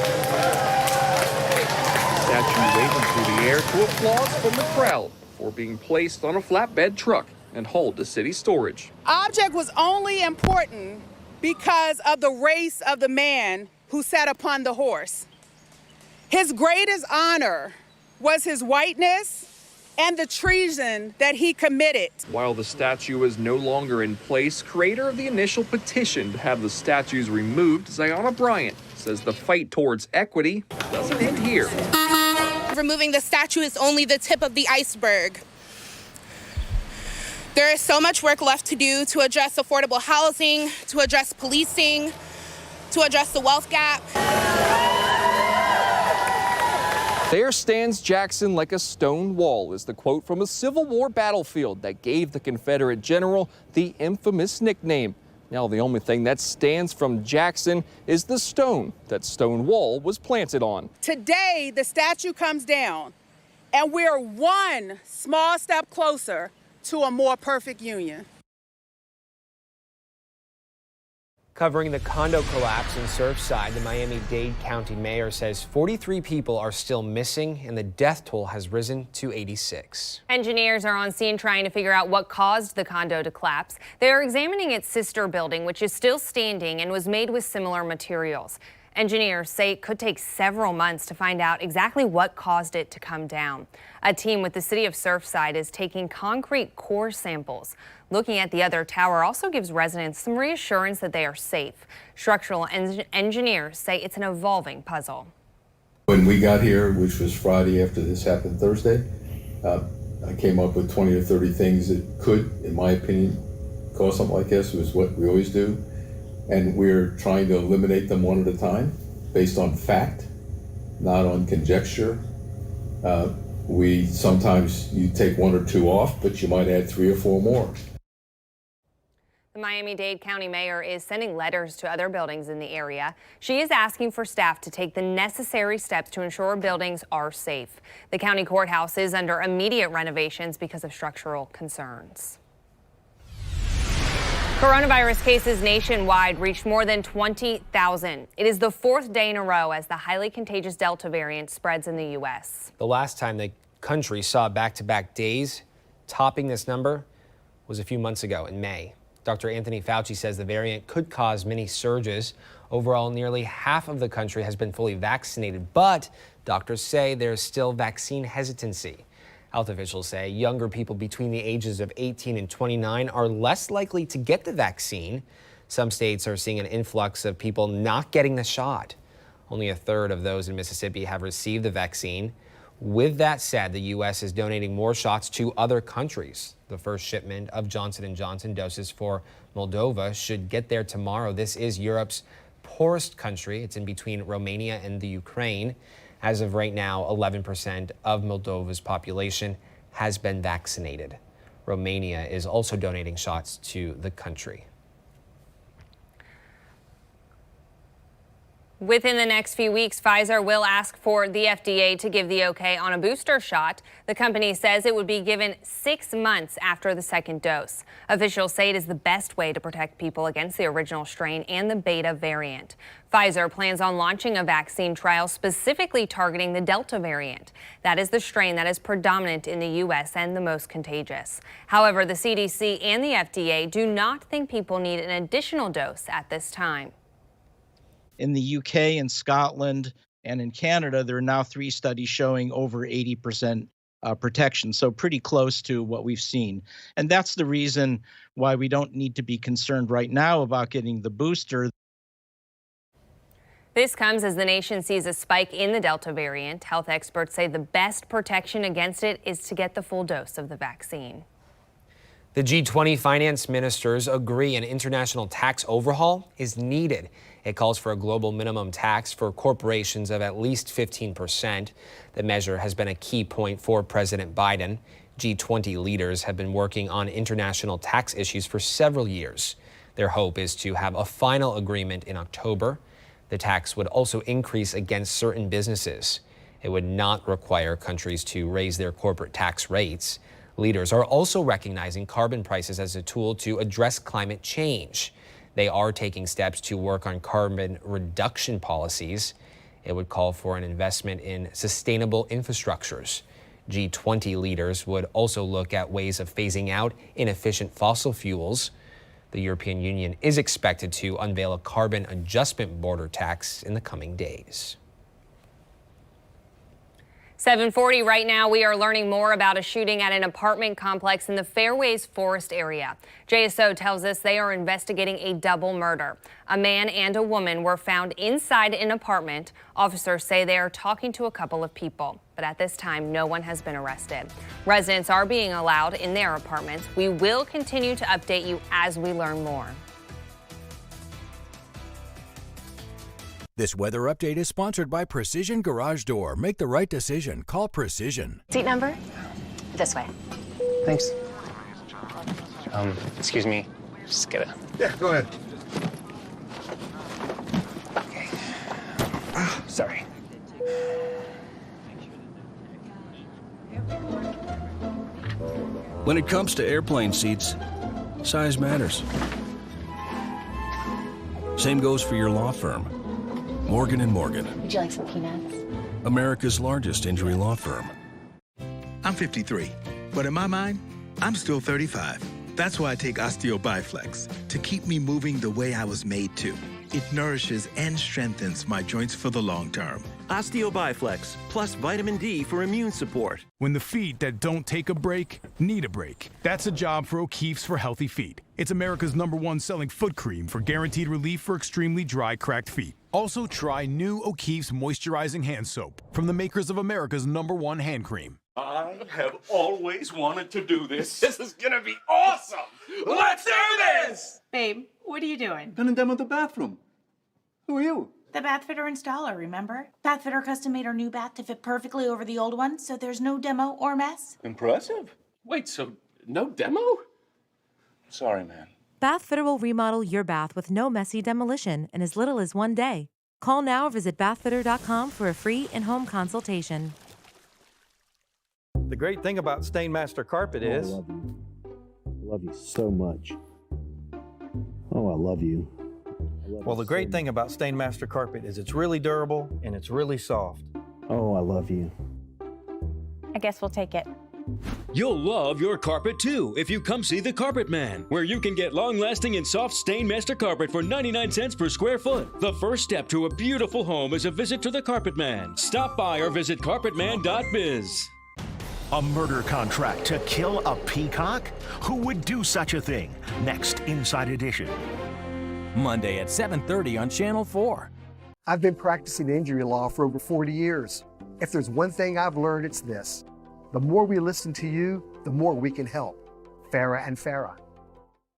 statue waving through the air to applause from the crowd before being placed on a flatbed truck and hauled to city storage. Object was only important because of the race of the man who sat upon the horse. His greatest honor was his whiteness and the treason that he committed. While the statue is no longer in place, creator of the initial petition to have the statues removed, Ziona Bryant, says the fight towards equity doesn't end here. Removing the statue is only the tip of the iceberg. There is so much work left to do to address affordable housing, to address policing, to address the wealth gap. There stands Jackson like a stone wall is the quote from a Civil War battlefield that gave the Confederate general the infamous nickname. Now the only thing that stands from Jackson is the stone that Stonewall was planted on. Today, the statue comes down, and we're one small step closer to a more perfect union. Covering the condo collapse in Surfside, the Miami-Dade County mayor says 43 people are still missing and the death toll has risen to 86. Engineers are on scene trying to figure out what caused the condo to collapse. They are examining its sister building, which is still standing and was made with similar materials. Engineers say it could take several months to find out exactly what caused it to come down. A team with the city of Surfside is taking concrete core samples. Looking at the other tower also gives residents some reassurance that they are safe. Structural engineers say it's an evolving puzzle. When we got here, which was Friday after this happened Thursday, I came up with 20 or 30 things that could, in my opinion, cause something like this. It was what we always do. And we're trying to eliminate them one at a time based on fact, not on conjecture. Sometimes you take 1 or 2 off, but you might add 3 or 4 more. The Miami-Dade County mayor is sending letters to other buildings in the area. She is asking for staff to take the necessary steps to ensure buildings are safe. The county courthouse is under immediate renovations because of structural concerns. Coronavirus cases nationwide reached more than 20,000. It is the 4th day in a row as the highly contagious Delta variant spreads in the U.S. The last time the country saw back-to-back days topping this number was a few months ago in May. Dr. Anthony Fauci says the variant could cause many surges. Overall, nearly half of the country has been fully vaccinated, but doctors say there's still vaccine hesitancy. Health officials say younger people between the ages of 18 and 29 are less likely to get the vaccine. Some states are seeing an influx of people not getting the shot. Only a third of those in Mississippi have received the vaccine. With that said, the U.S. is donating more shots to other countries. The first shipment of Johnson & Johnson doses for Moldova should get there tomorrow. This is Europe's poorest country. It's in between Romania and the Ukraine. As of right now, 11% of Moldova's population has been vaccinated. Romania is also donating shots to the country. Within the next few weeks, Pfizer will ask for the FDA to give the okay on a booster shot. The company says it would be given 6 months after the second dose. Officials say it is the best way to protect people against the original strain and the Beta variant. Pfizer plans on launching a vaccine trial specifically targeting the Delta variant. That is the strain that is predominant in the U.S. and the most contagious. However, the CDC and the FDA do not think people need an additional dose at this time. In the UK and Scotland and in Canada, there are now 3 studies showing over 80% protection, so pretty close to what we've seen. And that's the reason why we don't need to be concerned right now about getting the booster. This comes as the nation sees a spike in the Delta variant. Health experts say the best protection against it is to get the full dose of the vaccine. The G20 finance ministers agree an international tax overhaul is needed. It calls for a global minimum tax for corporations of at least 15%. The measure has been a key point for President Biden. G20 leaders have been working on international tax issues for several years. Their hope is to have a final agreement in October. The tax would also increase against certain businesses. It would not require countries to raise their corporate tax rates. Leaders are also recognizing carbon prices as a tool to address climate change. They are taking steps to work on carbon reduction policies. It would call for an investment in sustainable infrastructures. G20 leaders would also look at ways of phasing out inefficient fossil fuels. The European Union is expected to unveil a carbon adjustment border tax in the coming days. 7:40 right now. We are learning more about a shooting at an apartment complex in the Fairways Forest area. JSO tells us they are investigating a double murder. A man and a woman were found inside an apartment. Officers say they are talking to a couple of people, but at this time, no one has been arrested. Residents are being allowed in their apartments. We will continue to update you as we learn more. This weather update is sponsored by Precision Garage Door. Make the right decision. Call Precision. Seat number? This way. Thanks. Excuse me. Just get it. Yeah, go ahead. Okay. Sorry. When it comes to airplane seats, size matters. Same goes for your law firm. Morgan & Morgan. Would you like some peanuts? America's largest injury law firm. I'm 53, but in my mind, I'm still 35. That's why I take Osteo Biflex, to keep me moving the way I was made to. It nourishes and strengthens my joints for the long term. Osteo Biflex, plus vitamin D for immune support. When the feet that don't take a break need a break, that's a job for O'Keeffe's for Healthy Feet. It's America's #1 selling foot cream for guaranteed relief for extremely dry, cracked feet. Also try new O'Keeffe's Moisturizing Hand Soap from the makers of America's #1 hand cream. I have always wanted to do this. This is gonna be awesome! Let's do this! Babe, what are you doing? Gonna demo the bathroom. Who are you? The Bathfitter installer, remember? Bathfitter custom made our new bath to fit perfectly over the old one, so there's no demo or mess. Impressive. Wait, so no demo? Sorry, man. Bathfitter will remodel your bath with no messy demolition in as little as 1 day. Call now or visit bathfitter.com for a free in-home consultation. The great thing about Stainmaster Carpet is... I love you. I love you so much. Oh, I love you. Well, the great thing about Stainmaster Carpet is it's really durable and it's really soft. Oh, I love you. I guess we'll take it. You'll love your carpet too if you come see the Carpet Man, where you can get long-lasting and soft Stainmaster carpet for 99 cents per square foot. The first step to a beautiful home is a visit to the Carpet Man. Stop by or visit carpetman.biz. A murder contract to kill a peacock? Who would do such a thing? Next, Inside Edition. Monday at 7:30 on Channel 4. I've been practicing injury law for over 40 years. If there's one thing I've learned, it's this. The more we listen to you, the more we can help. Farah and Farah.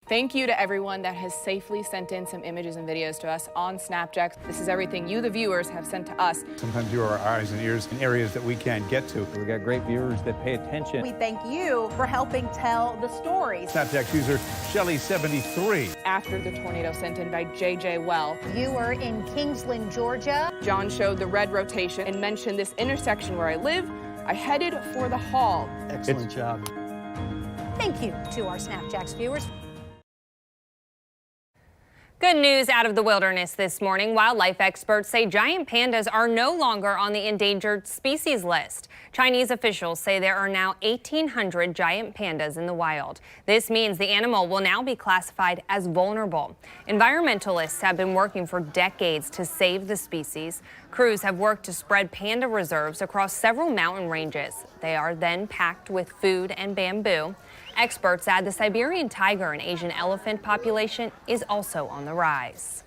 Thank you to everyone that has safely sent in some images and videos to us on Snapjacks. This is everything you, the viewers, have sent to us. Sometimes you are our eyes and ears in areas that we can't get to. We got great viewers that pay attention. We thank you for helping tell the stories. Snapjacks user Shelly73. After the tornado sent in by JJ Well. You were in Kingsland, Georgia. John showed the red rotation and mentioned this intersection where I live. I headed for the hall. Excellent job. Thank you to our Snapjacks viewers. Good news out of the wilderness this morning. Wildlife experts say giant pandas are no longer on the endangered species list. Chinese officials say there are now 1,800 giant pandas in the wild. This means the animal will now be classified as vulnerable. Environmentalists have been working for decades to save the species. Crews have worked to spread panda reserves across several mountain ranges. They are then packed with food and bamboo. Experts add the Siberian tiger and Asian elephant population is also on the rise.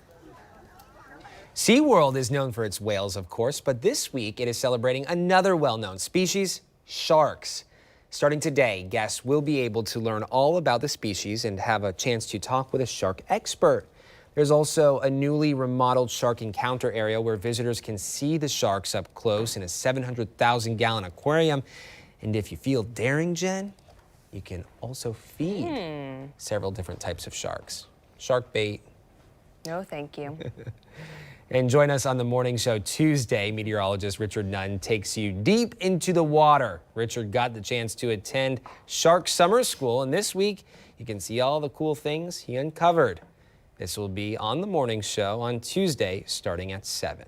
SeaWorld is known for its whales, of course, but this week it is celebrating another well-known species, sharks. Starting today, guests will be able to learn all about the species and have a chance to talk with a shark expert. There's also a newly remodeled shark encounter area where visitors can see the sharks up close in a 700,000-gallon aquarium. And if you feel daring, Jen, you can also feed several different types of sharks. Shark bait. No, thank you. And join us on the morning show Tuesday. Meteorologist Richard Nunn takes you deep into the water. Richard got the chance to attend Shark Summer School, and this week you can see all the cool things he uncovered. This will be on the morning show on Tuesday starting at 7.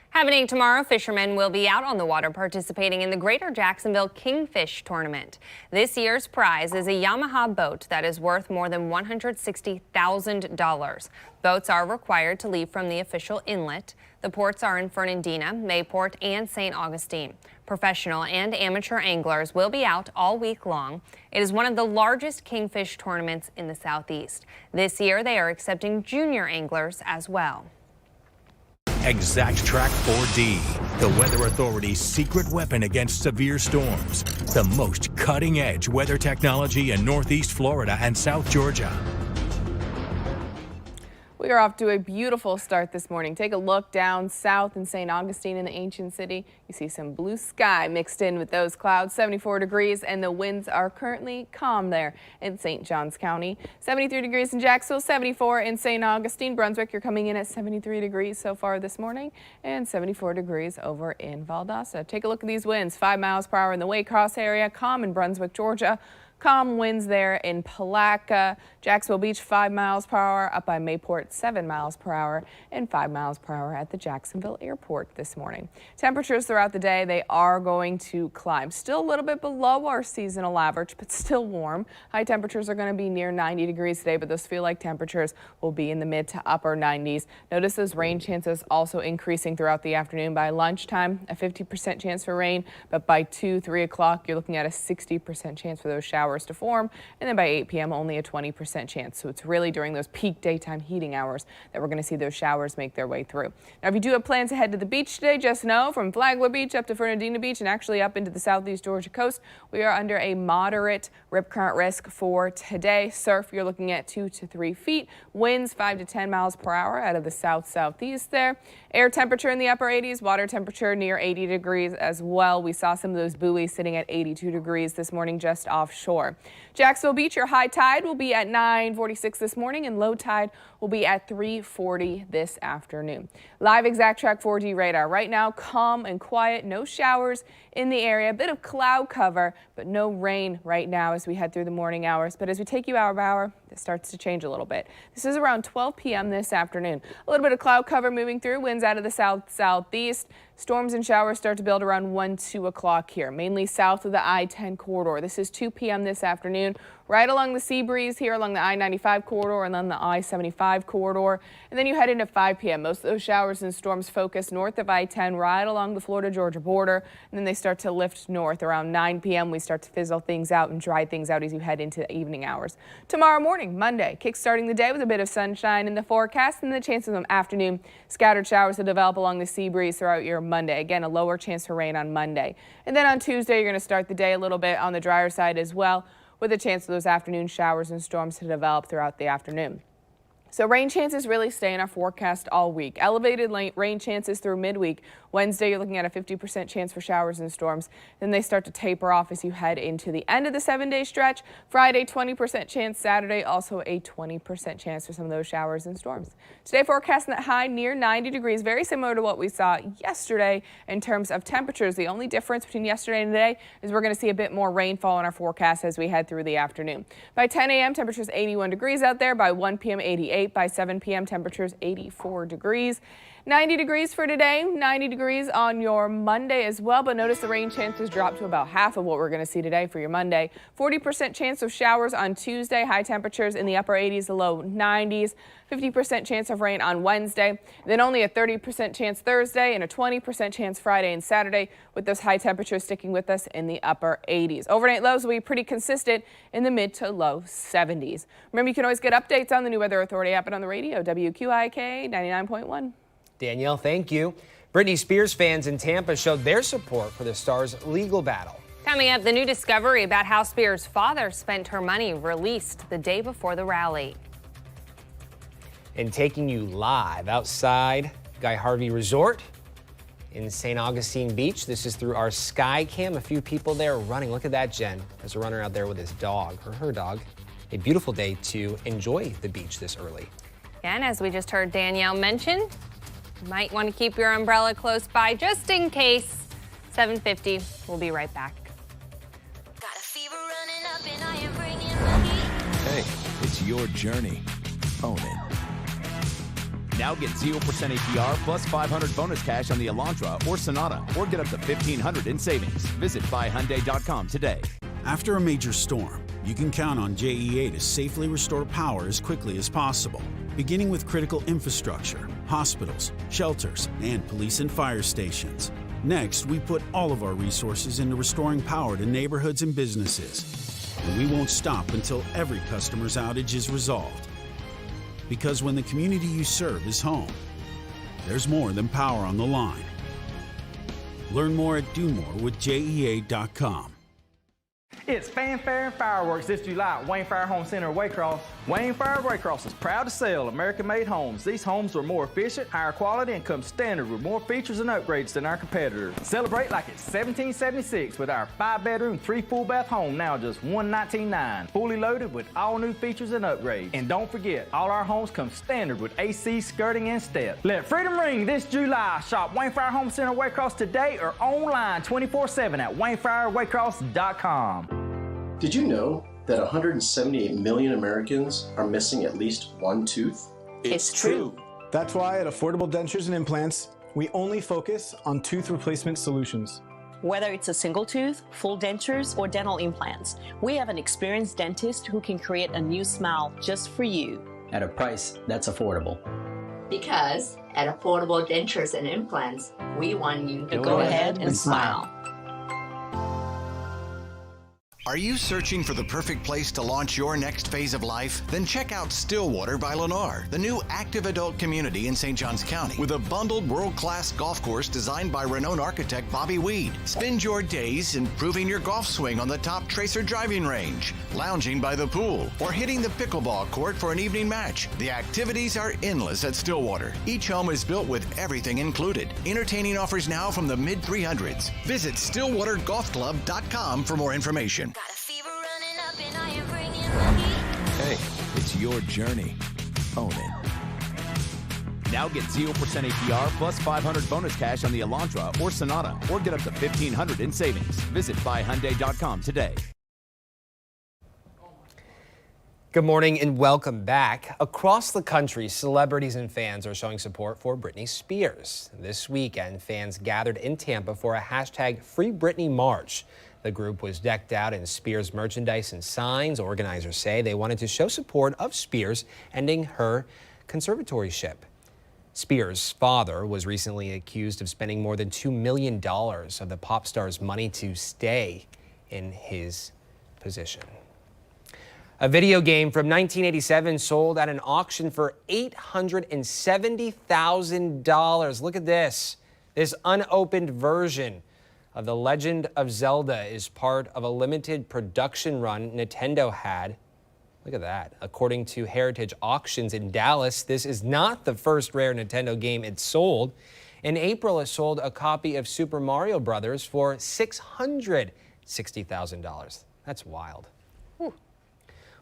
Happening tomorrow, fishermen will be out on the water participating in the Greater Jacksonville Kingfish Tournament. This year's prize is a Yamaha boat that is worth more than $160,000. Boats are required to leave from the official inlet. The ports are in Fernandina, Mayport, and St. Augustine. Professional and amateur anglers will be out all week long. It is one of the largest kingfish tournaments in the Southeast. This year, they are accepting junior anglers as well. Exact Track 4D, the Weather Authority's secret weapon against severe storms. The most cutting-edge weather technology in Northeast Florida and South Georgia. We are off to a beautiful start this morning. Take a look down south in St. Augustine in the ancient city. You see some blue sky mixed in with those clouds, 74 degrees, and the winds are currently calm there in St. Johns County. 73 degrees in Jacksonville, 74 in St. Augustine. Brunswick, you're coming in at 73 degrees so far this morning, and 74 degrees over in Valdosta. Take a look at these winds, 5 miles per hour in the Waycross area, calm in Brunswick, Georgia. Calm winds there in Palatka, Jacksonville Beach, 5 miles per hour, up by Mayport, 7 miles per hour, and 5 miles per hour at the Jacksonville Airport this morning. Temperatures throughout the day, they are going to climb. Still a little bit below our seasonal average, but still warm. High temperatures are going to be near 90 degrees today, but those feel-like temperatures will be in the mid to upper 90s. Notice those rain chances also increasing throughout the afternoon. By lunchtime, a 50% chance for rain, but by 2, 3 o'clock, you're looking at a 60% chance for those showers to form, and then by 8 p.m. only a 20% chance. So it's really during those peak daytime heating hours that we're going to see those showers make their way through. Now, if you do have plans to head to the beach today, just know from Flagler Beach up to Fernandina Beach and actually up into the southeast Georgia coast, we are under a moderate rip current risk for today. Surf, you're looking at 2 to 3 feet. Winds 5 to 10 miles per hour out of the south-southeast there. Air temperature in the upper 80s, water temperature near 80 degrees as well. We saw some of those buoys sitting at 82 degrees this morning just offshore. Jacksonville Beach, your high tide will be at 9:46 this morning and low tide will be at 3:40 this afternoon. Live Exact Track 4D radar right now, calm and quiet, no showers in the area, a bit of cloud cover, but no rain right now as we head through the morning hours. But as we take you hour by hour, it starts to change a little bit. This is around 12 p.m. this afternoon. A little bit of cloud cover moving through, winds out of the south-southeast. Storms and showers start to build around 1, 2 o'clock here, mainly south of the I-10 corridor. This is 2 p.m. this afternoon, right along the sea breeze here along the I-95 corridor and then the I-75 corridor. And then you head into 5 p.m. Most of those showers and storms focus north of I-10 right along the Florida-Georgia border. And then they start to lift north around 9 p.m. We start to fizzle things out and dry things out as you head into the evening hours. Tomorrow morning, Monday, kick-starting the day with a bit of sunshine in the forecast and the chance of some afternoon scattered showers to develop along the sea breeze throughout your Monday. Again, a lower chance for rain on Monday. And then on Tuesday, you're going to start the day a little bit on the drier side as well. with a chance of those afternoon showers and storms to develop throughout the afternoon. So rain chances really stay in our forecast all week. Elevated rain chances through midweek. Wednesday, you're looking at a 50% chance for showers and storms. Then they start to taper off as you head into the end of the 7-day stretch. Friday, 20% chance. Saturday, also a 20% chance for some of those showers and storms. Today, forecasting that high near 90 degrees, very similar to what we saw yesterday in terms of temperatures. The only difference between yesterday and today is we're going to see a bit more rainfall in our forecast as we head through the afternoon. By 10 a.m., temperatures 81 degrees out there. By 1 p.m., 88. By 7 p.m., temperatures 84 degrees. 90 degrees for today, 90 degrees on your Monday as well, but notice the rain chances drop to about half of what we're going to see today for your Monday. 40% chance of showers on Tuesday, high temperatures in the upper 80s, the low 90s. 50% chance of rain on Wednesday, then only a 30% chance Thursday and a 20% chance Friday and Saturday, with those high temperatures sticking with us in the upper 80s. Overnight lows will be pretty consistent in the mid to low 70s. Remember, you can always get updates on the New Weather Authority app and on the radio, WQIK 99.1. Danielle, thank you. Britney Spears fans in Tampa showed their support for the star's legal battle. Coming up, the new discovery about how Spears' father spent her money released the day before the rally. And taking you live outside Guy Harvey Resort in St. Augustine Beach. This is through our Sky Cam. A few people there running. Look at that, Jen. There's a runner out there with his dog, or her dog. A beautiful day to enjoy the beach this early. And as we just heard Danielle mention, you might want to keep your umbrella close by just in case. 7:50. We'll be right back. Hey, it's your journey. Own it. Now get 0% APR plus 500 bonus cash on the Elantra or Sonata, or get up to $1,500 in savings. Visit buyhyundai.com today. After a major storm, you can count on JEA to safely restore power as quickly as possible, beginning with critical infrastructure, hospitals, shelters, and police and fire stations. Next, we put all of our resources into restoring power to neighborhoods and businesses. And we won't stop until every customer's outage is resolved. Because when the community you serve is home, there's more than power on the line. Learn more at DoMoreWithJEA.com. It's Fanfare and Fireworks this July at Wayne Fire Home Center of Waycross. Wayne Fire Waycross is proud to sell American-made homes. These homes are more efficient, higher quality, and come standard with more features and upgrades than our competitors. Celebrate like it's 1776 with our 5-bedroom, 3 full-bath home, now just $119,900. Fully loaded with all new features and upgrades. And don't forget, all our homes come standard with AC, skirting, and steps. Let freedom ring this July. Shop Wayne Fire Home Center of Waycross today or online 24/7 at WayneFireWaycross.com. Did you know that 178 million Americans are missing at least one tooth? It's true. That's why at Affordable Dentures and Implants, we only focus on tooth replacement solutions. Whether it's a single tooth, full dentures, or dental implants, we have an experienced dentist who can create a new smile just for you. At a price that's affordable. Because at Affordable Dentures and Implants, we want you to go ahead and smile. Are you searching for the perfect place to launch your next phase of life? Then check out Stillwater by Lennar, the new active adult community in St. Johns County, with a bundled world-class golf course designed by renowned architect Bobby Weed. Spend your days improving your golf swing on the top Tracer driving range, lounging by the pool, or hitting the pickleball court for an evening match. The activities are endless at Stillwater. Each home is built with everything included. Entertaining offers now from the mid-300s. Visit StillwaterGolfClub.com for more information. Hey, it's your journey. Own it. Now get 0% APR plus 500 bonus cash on the Elantra or Sonata, or get up to $1,500 in savings. Visit buyhyundai.com today. Good morning and welcome back. Across the country, celebrities and fans are showing support for Britney Spears. This weekend, fans gathered in Tampa for a hashtag Free Britney March. The group was decked out in Spears merchandise and signs. Organizers say they wanted to show support of Spears ending her conservatorship. Spears' father was recently accused of spending more than $2 million of the pop star's money to stay in his position. A video game from 1987 sold at an auction for $870,000. Look at this unopened version The Legend of Zelda is part of a limited production run Nintendo had. Look at that. According to Heritage Auctions in Dallas, this is not the first rare Nintendo game it sold. In April, it sold a copy of Super Mario Bros. For $660,000. That's wild. Whew.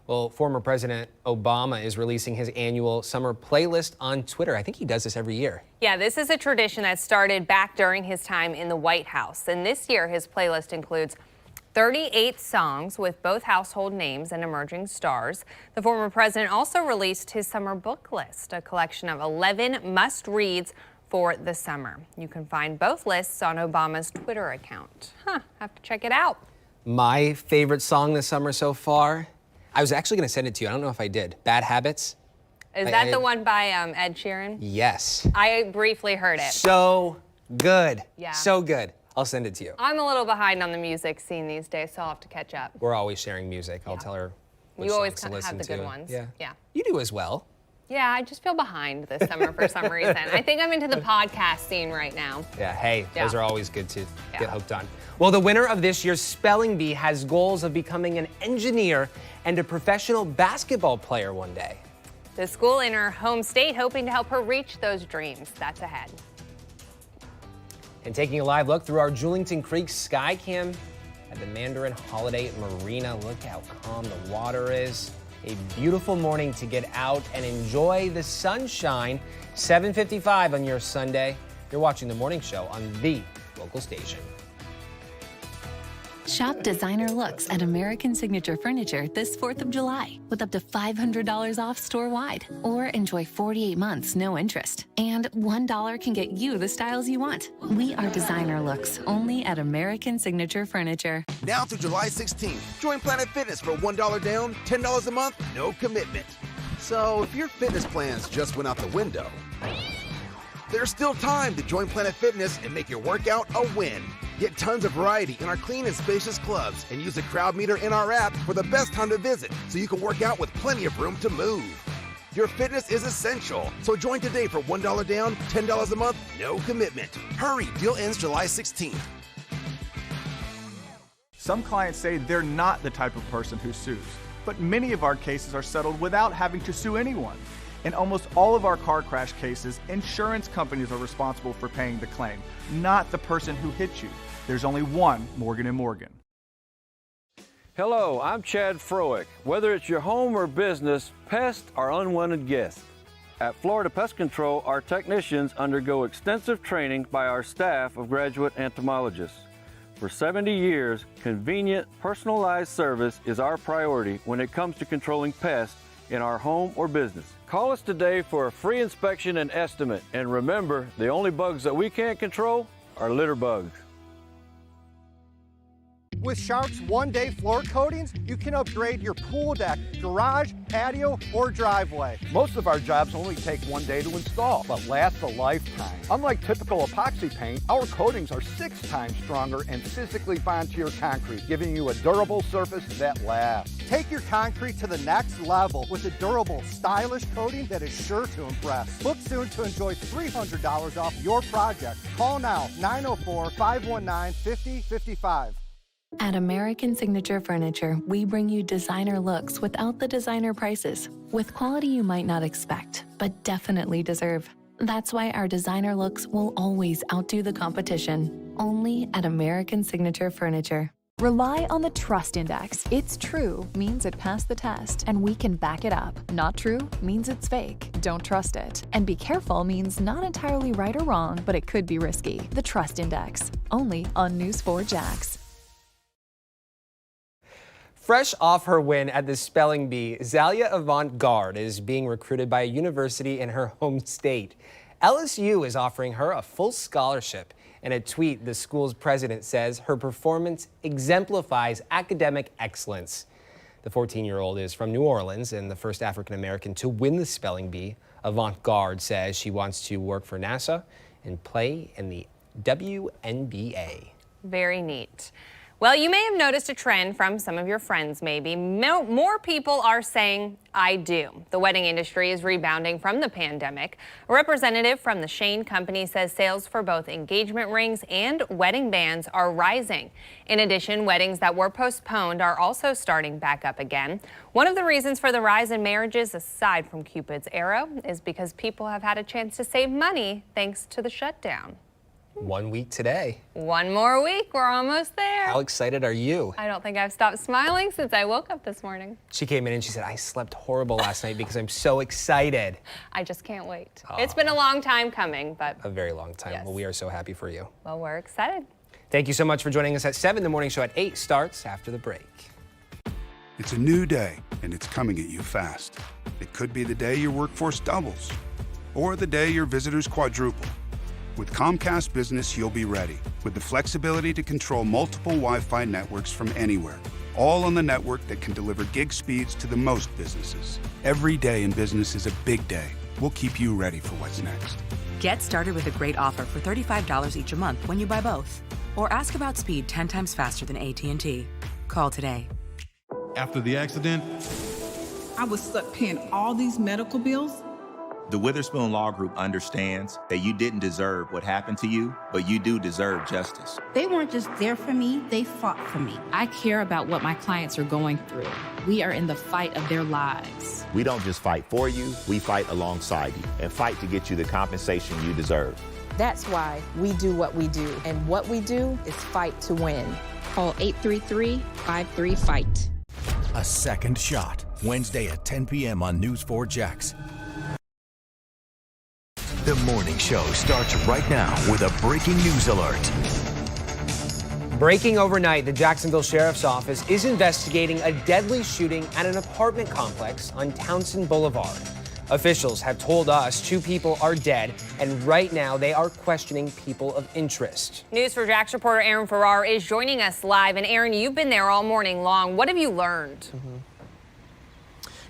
Well, former President Obama is releasing his annual summer playlist on Twitter. I think he does this every year. Yeah, this is a tradition that started back during his time in the White House. And this year, his playlist includes 38 songs with both household names and emerging stars. The former president also released his summer book list, a collection of 11 must-reads for the summer. You can find both lists on Obama's Twitter account. Have to check it out. My favorite song this summer so far, I was actually going to send it to you. I don't know if I did. Bad Habits. Is that the one by Ed Sheeran? Yes. I briefly heard it. So good. Yeah. So good. I'll send it to you. I'm a little behind on the music scene these days, so I'll have to catch up. We're always sharing music. I'll tell her which You always songs to kind of have listen the good to. ones. Yeah. You do as well. Yeah, I just feel behind this summer for some reason. I think I'm into the podcast scene right now. Yeah, hey, Yeah. those are always good to get hooked on. Well, the winner of this year's Spelling Bee has goals of becoming an engineer and a professional basketball player one day. The school in her home state hoping to help her reach those dreams. That's ahead. And taking a live look through our Julington Creek sky cam at the Mandarin Holiday Marina. Look how calm the water is. A beautiful morning to get out and enjoy the sunshine. 7:55 on your Sunday. You're watching The Morning Show on the local station. Shop designer looks at American Signature Furniture this 4th of July with up to $500 off store-wide. Or enjoy 48 months, no interest. And $1 can get you the styles you want. We are designer looks only at American Signature Furniture. Now through July 16th, join Planet Fitness for $1 down, $10 a month, no commitment. So if your fitness plans just went out the window, there's still time to join Planet Fitness and make your workout a win. Get tons of variety in our clean and spacious clubs and use the crowd meter in our app for the best time to visit so you can work out with plenty of room to move. Your fitness is essential, so join today for $1 down, $10 a month, no commitment. Hurry, deal ends July 16th. Some clients say they're not the type of person who sues, but many of our cases are settled without having to sue anyone. In almost all of our car crash cases, insurance companies are responsible for paying the claim, not the person who hit you. There's only one Morgan & Morgan. Hello, I'm Chad Froeck. Whether it's your home or business, pests are unwanted guests. At Florida Pest Control, our technicians undergo extensive training by our staff of graduate entomologists. For 70 years, convenient, personalized service is our priority when it comes to controlling pests in our home or business. Call us today for a free inspection and estimate. And remember, the only bugs that we can't control are litter bugs. With Sharp's one-day floor coatings, you can upgrade your pool deck, garage, patio, or driveway. Most of our jobs only take 1 day to install, but last a lifetime. Unlike typical epoxy paint, our coatings are 6 times stronger and physically bond to your concrete, giving you a durable surface that lasts. Take your concrete to the next level with a durable, stylish coating that is sure to impress. Book soon to enjoy $300 off your project. Call now, 904-519-5055. At American Signature Furniture, we bring you designer looks without the designer prices, with quality you might not expect, but definitely deserve. That's why our designer looks will always outdo the competition, only at American Signature Furniture. Rely on the Trust Index. It's true means it passed the test, and we can back it up. Not true means it's fake. Don't trust it. And be careful means not entirely right or wrong, but it could be risky. The Trust Index, only on News 4 Jax. Fresh off her win at the Spelling Bee, Zalia Avant-Garde is being recruited by a university in her home state. LSU is offering her a full scholarship. In a tweet, the school's president says her performance exemplifies academic excellence. The 14-year-old is from New Orleans and the first African-American to win the Spelling Bee. Avant-Garde says she wants to work for NASA and play in the WNBA. Very neat. Well, you may have noticed a trend from some of your friends, maybe. More people are saying, I do. The wedding industry is rebounding from the pandemic. A representative from the Shane Company says sales for both engagement rings and wedding bands are rising. In addition, weddings that were postponed are also starting back up again. One of the reasons for the rise in marriages, aside from Cupid's arrow, is because people have had a chance to save money thanks to the shutdown. 1 week today. One more week, we're almost there. How excited are you? I don't think I've stopped smiling since I woke up this morning. She came in and she said, I slept horrible last night because I'm so excited. I just can't wait. It's been a long time coming, but... A very long time. Yes. Well, we are so happy for you. Well, we're excited. Thank you so much for joining us at 7. The morning show at 8 starts after the break. It's a new day, and it's coming at you fast. It could be the day your workforce doubles, or the day your visitors quadruple. With Comcast Business, you'll be ready, with the flexibility to control multiple Wi-Fi networks from anywhere, all on the network that can deliver gig speeds to the most businesses. Every day in business is a big day. We'll keep you ready for what's next. Get started with a great offer for $35 each a month when you buy both. Or ask about speed 10 times faster than AT&T. Call today. After the accident, I was stuck paying all these medical bills. The Witherspoon Law Group understands that you didn't deserve what happened to you, but you do deserve justice. They weren't just there for me, they fought for me. I care about what my clients are going through. We are in the fight of their lives. We don't just fight for you, we fight alongside you and fight to get you the compensation you deserve. That's why we do what we do, and what we do is fight to win. Call 833-53-FIGHT. A Second Shot, Wednesday at 10 p.m. on News 4 Jax. The morning show starts right now with a breaking news alert. Breaking overnight, the Jacksonville Sheriff's Office is investigating a deadly shooting at an apartment complex on Townsend Boulevard. Officials have told us 2 people are dead, and right now they are questioning people of interest. News 4 Jax reporter Aaron Farrar is joining us live. And Aaron, you've been there all morning long. What have you learned?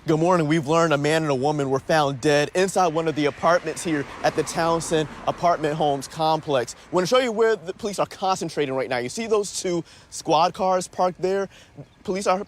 Good morning. We've learned a man and a woman were found dead inside one of the apartments here at the Townsend Apartment Homes complex. I want to show you where the police are concentrating right now. You see those 2 squad cars parked there? Police are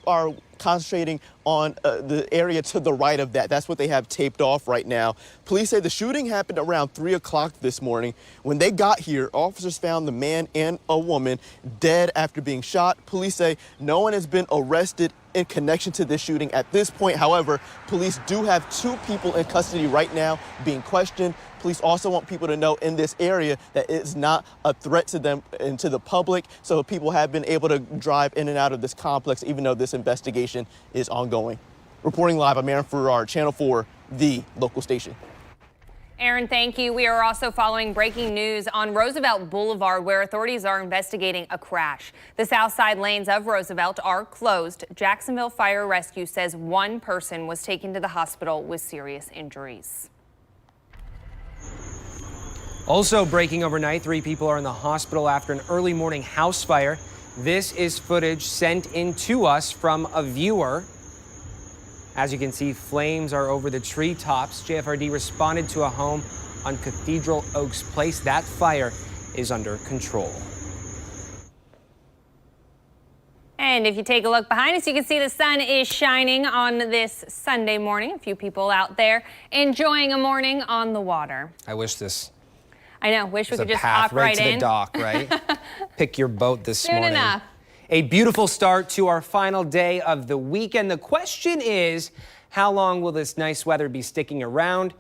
concentrating on the area to the right of that. That's what they have taped off right now. Police say the shooting happened around 3 o'clock this morning. When they got here, officers found the man and a woman dead after being shot. Police say no one has been arrested in connection to this shooting at this point. However, police do have 2 people in custody right now being questioned. Police also want people to know in this area that it's not a threat to them and to the public, so people have been able to drive in and out of this complex even though this investigation is ongoing. Reporting live, I'm Aaron Farrar, Channel 4, the local station. Aaron, thank you. We are also following breaking news on Roosevelt Boulevard, where authorities are investigating a crash. The south side lanes of Roosevelt are closed. Jacksonville Fire Rescue says 1 person was taken to the hospital with serious injuries. Also breaking overnight, 3 people are in the hospital after an early morning house fire. This is footage sent in to us from a viewer. As you can see, flames are over the treetops. JFRD responded to a home on Cathedral Oaks Place. That fire is under control. And if you take a look behind us, you can see the sun is shining on this Sunday morning. A few people out there enjoying a morning on the water. I wish this. I know. Wish we could just hop right to in. the dock, right? Pick your boat this morning. Enough. A beautiful start to our final day of the weekend. The question is, how long will this nice weather be sticking around?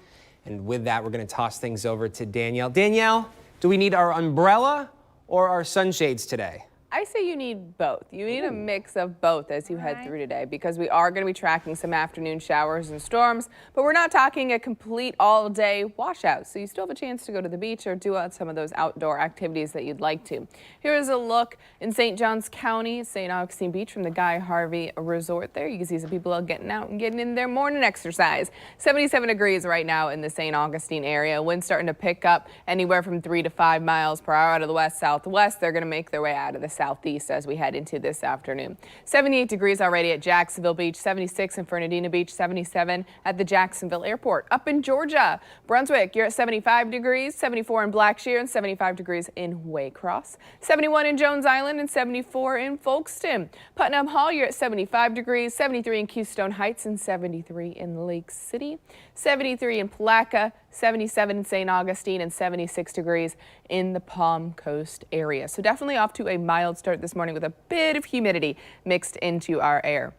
And with that, we're going to toss things over to Danielle. Danielle, do we need our umbrella or our sunshades today? I say you need both. You need a mix of both as you head through today, because we are going to be tracking some afternoon showers and storms, but we're not talking a complete all-day washout. So you still have a chance to go to the beach or do some of those outdoor activities that you'd like to. Here's a look in St. Johns County, St. Augustine Beach from the Guy Harvey Resort there. You can see some people out getting out and getting in their morning exercise. 77 degrees right now in the St. Augustine area. Winds starting to pick up anywhere from 3 to 5 miles per hour out of the west-southwest. They're going to make their way out of the south southeast as we head into this afternoon. 78 degrees already at Jacksonville Beach, 76 in Fernandina Beach, 77 at the Jacksonville Airport. Up in Georgia, Brunswick, you're at 75 degrees, 74 in Blackshear, and 75 degrees in Waycross, 71 in Jones Island, and 74 in Folkestone. Putnam Hall, you're at 75 degrees, 73 in Keystone Heights, and 73 in Lake City, 73 in Palatka, 77 in St. Augustine, and 76 degrees in the Palm Coast area. So definitely off to a mild start this morning with a bit of humidity mixed into our air.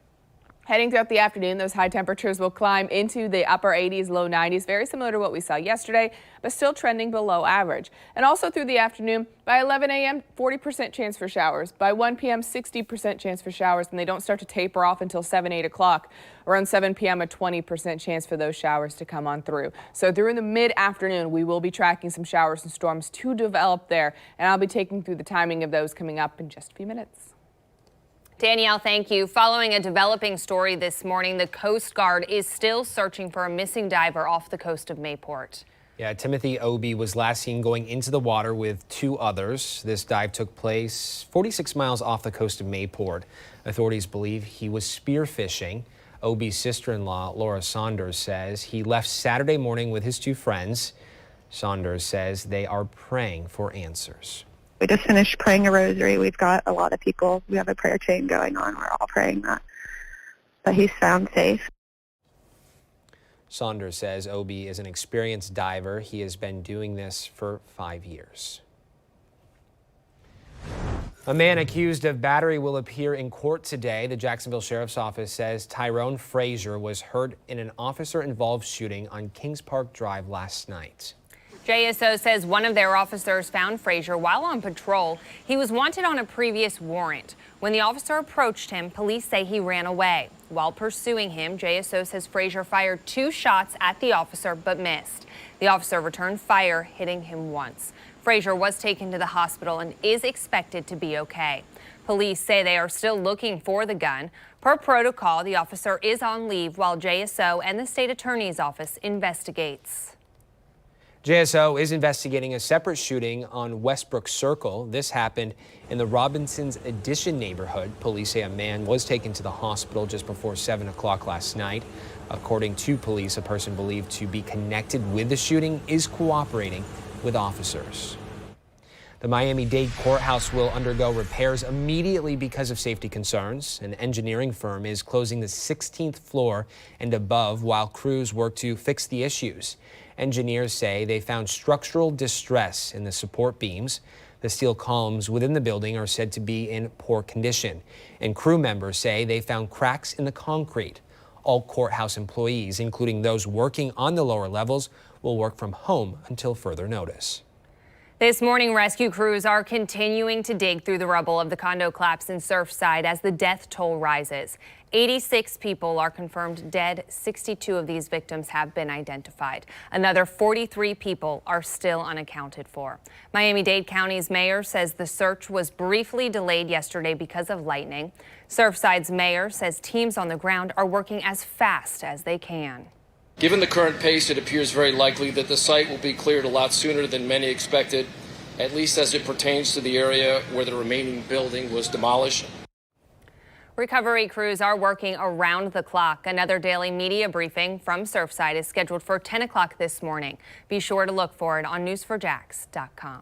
Heading throughout the afternoon, those high temperatures will climb into the upper 80s, low 90s, very similar to what we saw yesterday, but still trending below average. And also through the afternoon, by 11 a.m., 40% chance for showers. By 1 p.m., 60% chance for showers, and they don't start to taper off until 7, 8 o'clock. Around 7 p.m., a 20% chance for those showers to come on through. So through the mid-afternoon, we will be tracking some showers and storms to develop there, and I'll be taking through the timing of those coming up in just a few minutes. Danielle, thank you. Following a developing story this morning, the Coast Guard is still searching for a missing diver off the coast of Mayport. Yeah, Timothy Obie was last seen going into the water with 2 others. This dive took place 46 miles off the coast of Mayport. Authorities believe he was spearfishing. Obie's sister-in-law, Laura Saunders, says he left Saturday morning with his 2 friends. Saunders says they are praying for answers. We just finished praying a rosary. We've got a lot of people. We have a prayer chain going on. We're all praying that he's found safe. Saunders says Obie is an experienced diver. He has been doing this for 5 years. A man accused of battery will appear in court today. The Jacksonville Sheriff's Office says Tyrone Frazier was hurt in an officer-involved shooting on Kings Park Drive last night. JSO says one of their officers found Frazier while on patrol. He was wanted on a previous warrant. When the officer approached him, police say he ran away. While pursuing him, JSO says Frazier fired 2 shots at the officer but missed. The officer returned fire, hitting him once. Frazier was taken to the hospital and is expected to be okay. Police say they are still looking for the gun. Per protocol, the officer is on leave while JSO and the state attorney's office investigates. JSO is investigating a separate shooting on Westbrook Circle. This happened in the Robinson's Addition neighborhood. Police say a man was taken to the hospital just before 7 o'clock last night. According to police, a person believed to be connected with the shooting is cooperating with officers. The Miami-Dade courthouse will undergo repairs immediately because of safety concerns. An engineering firm is closing the 16th floor and above while crews work to fix the issues. Engineers say they found structural distress in the support beams. The steel columns within the building are said to be in poor condition, and crew members say they found cracks in the concrete. All courthouse employees, including those working on the lower levels, will work from home until further notice. This morning, rescue crews are continuing to dig through the rubble of the condo collapse in Surfside as the death toll rises. 86 people are confirmed dead. 62 of these victims have been identified. Another 43 people are still unaccounted for. Miami-Dade County's mayor says the search was briefly delayed yesterday because of lightning. Surfside's mayor says teams on the ground are working as fast as they can. Given the current pace, it appears very likely that the site will be cleared a lot sooner than many expected, at least as it pertains to the area where the remaining building was demolished. Recovery crews are working around the clock. Another daily media briefing from Surfside is scheduled for 10 o'clock this morning. Be sure to look for it on news4jax.com.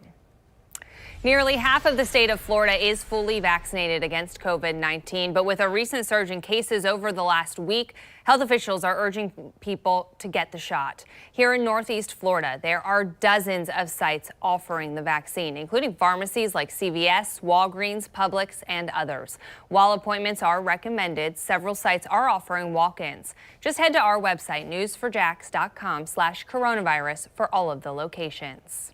Nearly half of the state of Florida is fully vaccinated against COVID-19, but with a recent surge in cases over the last week, health officials are urging people to get the shot. Here in Northeast Florida, there are dozens of sites offering the vaccine, including pharmacies like CVS, Walgreens, Publix, and others. While appointments are recommended, several sites are offering walk-ins. Just head to our website, news4jax.com/coronavirus for all of the locations.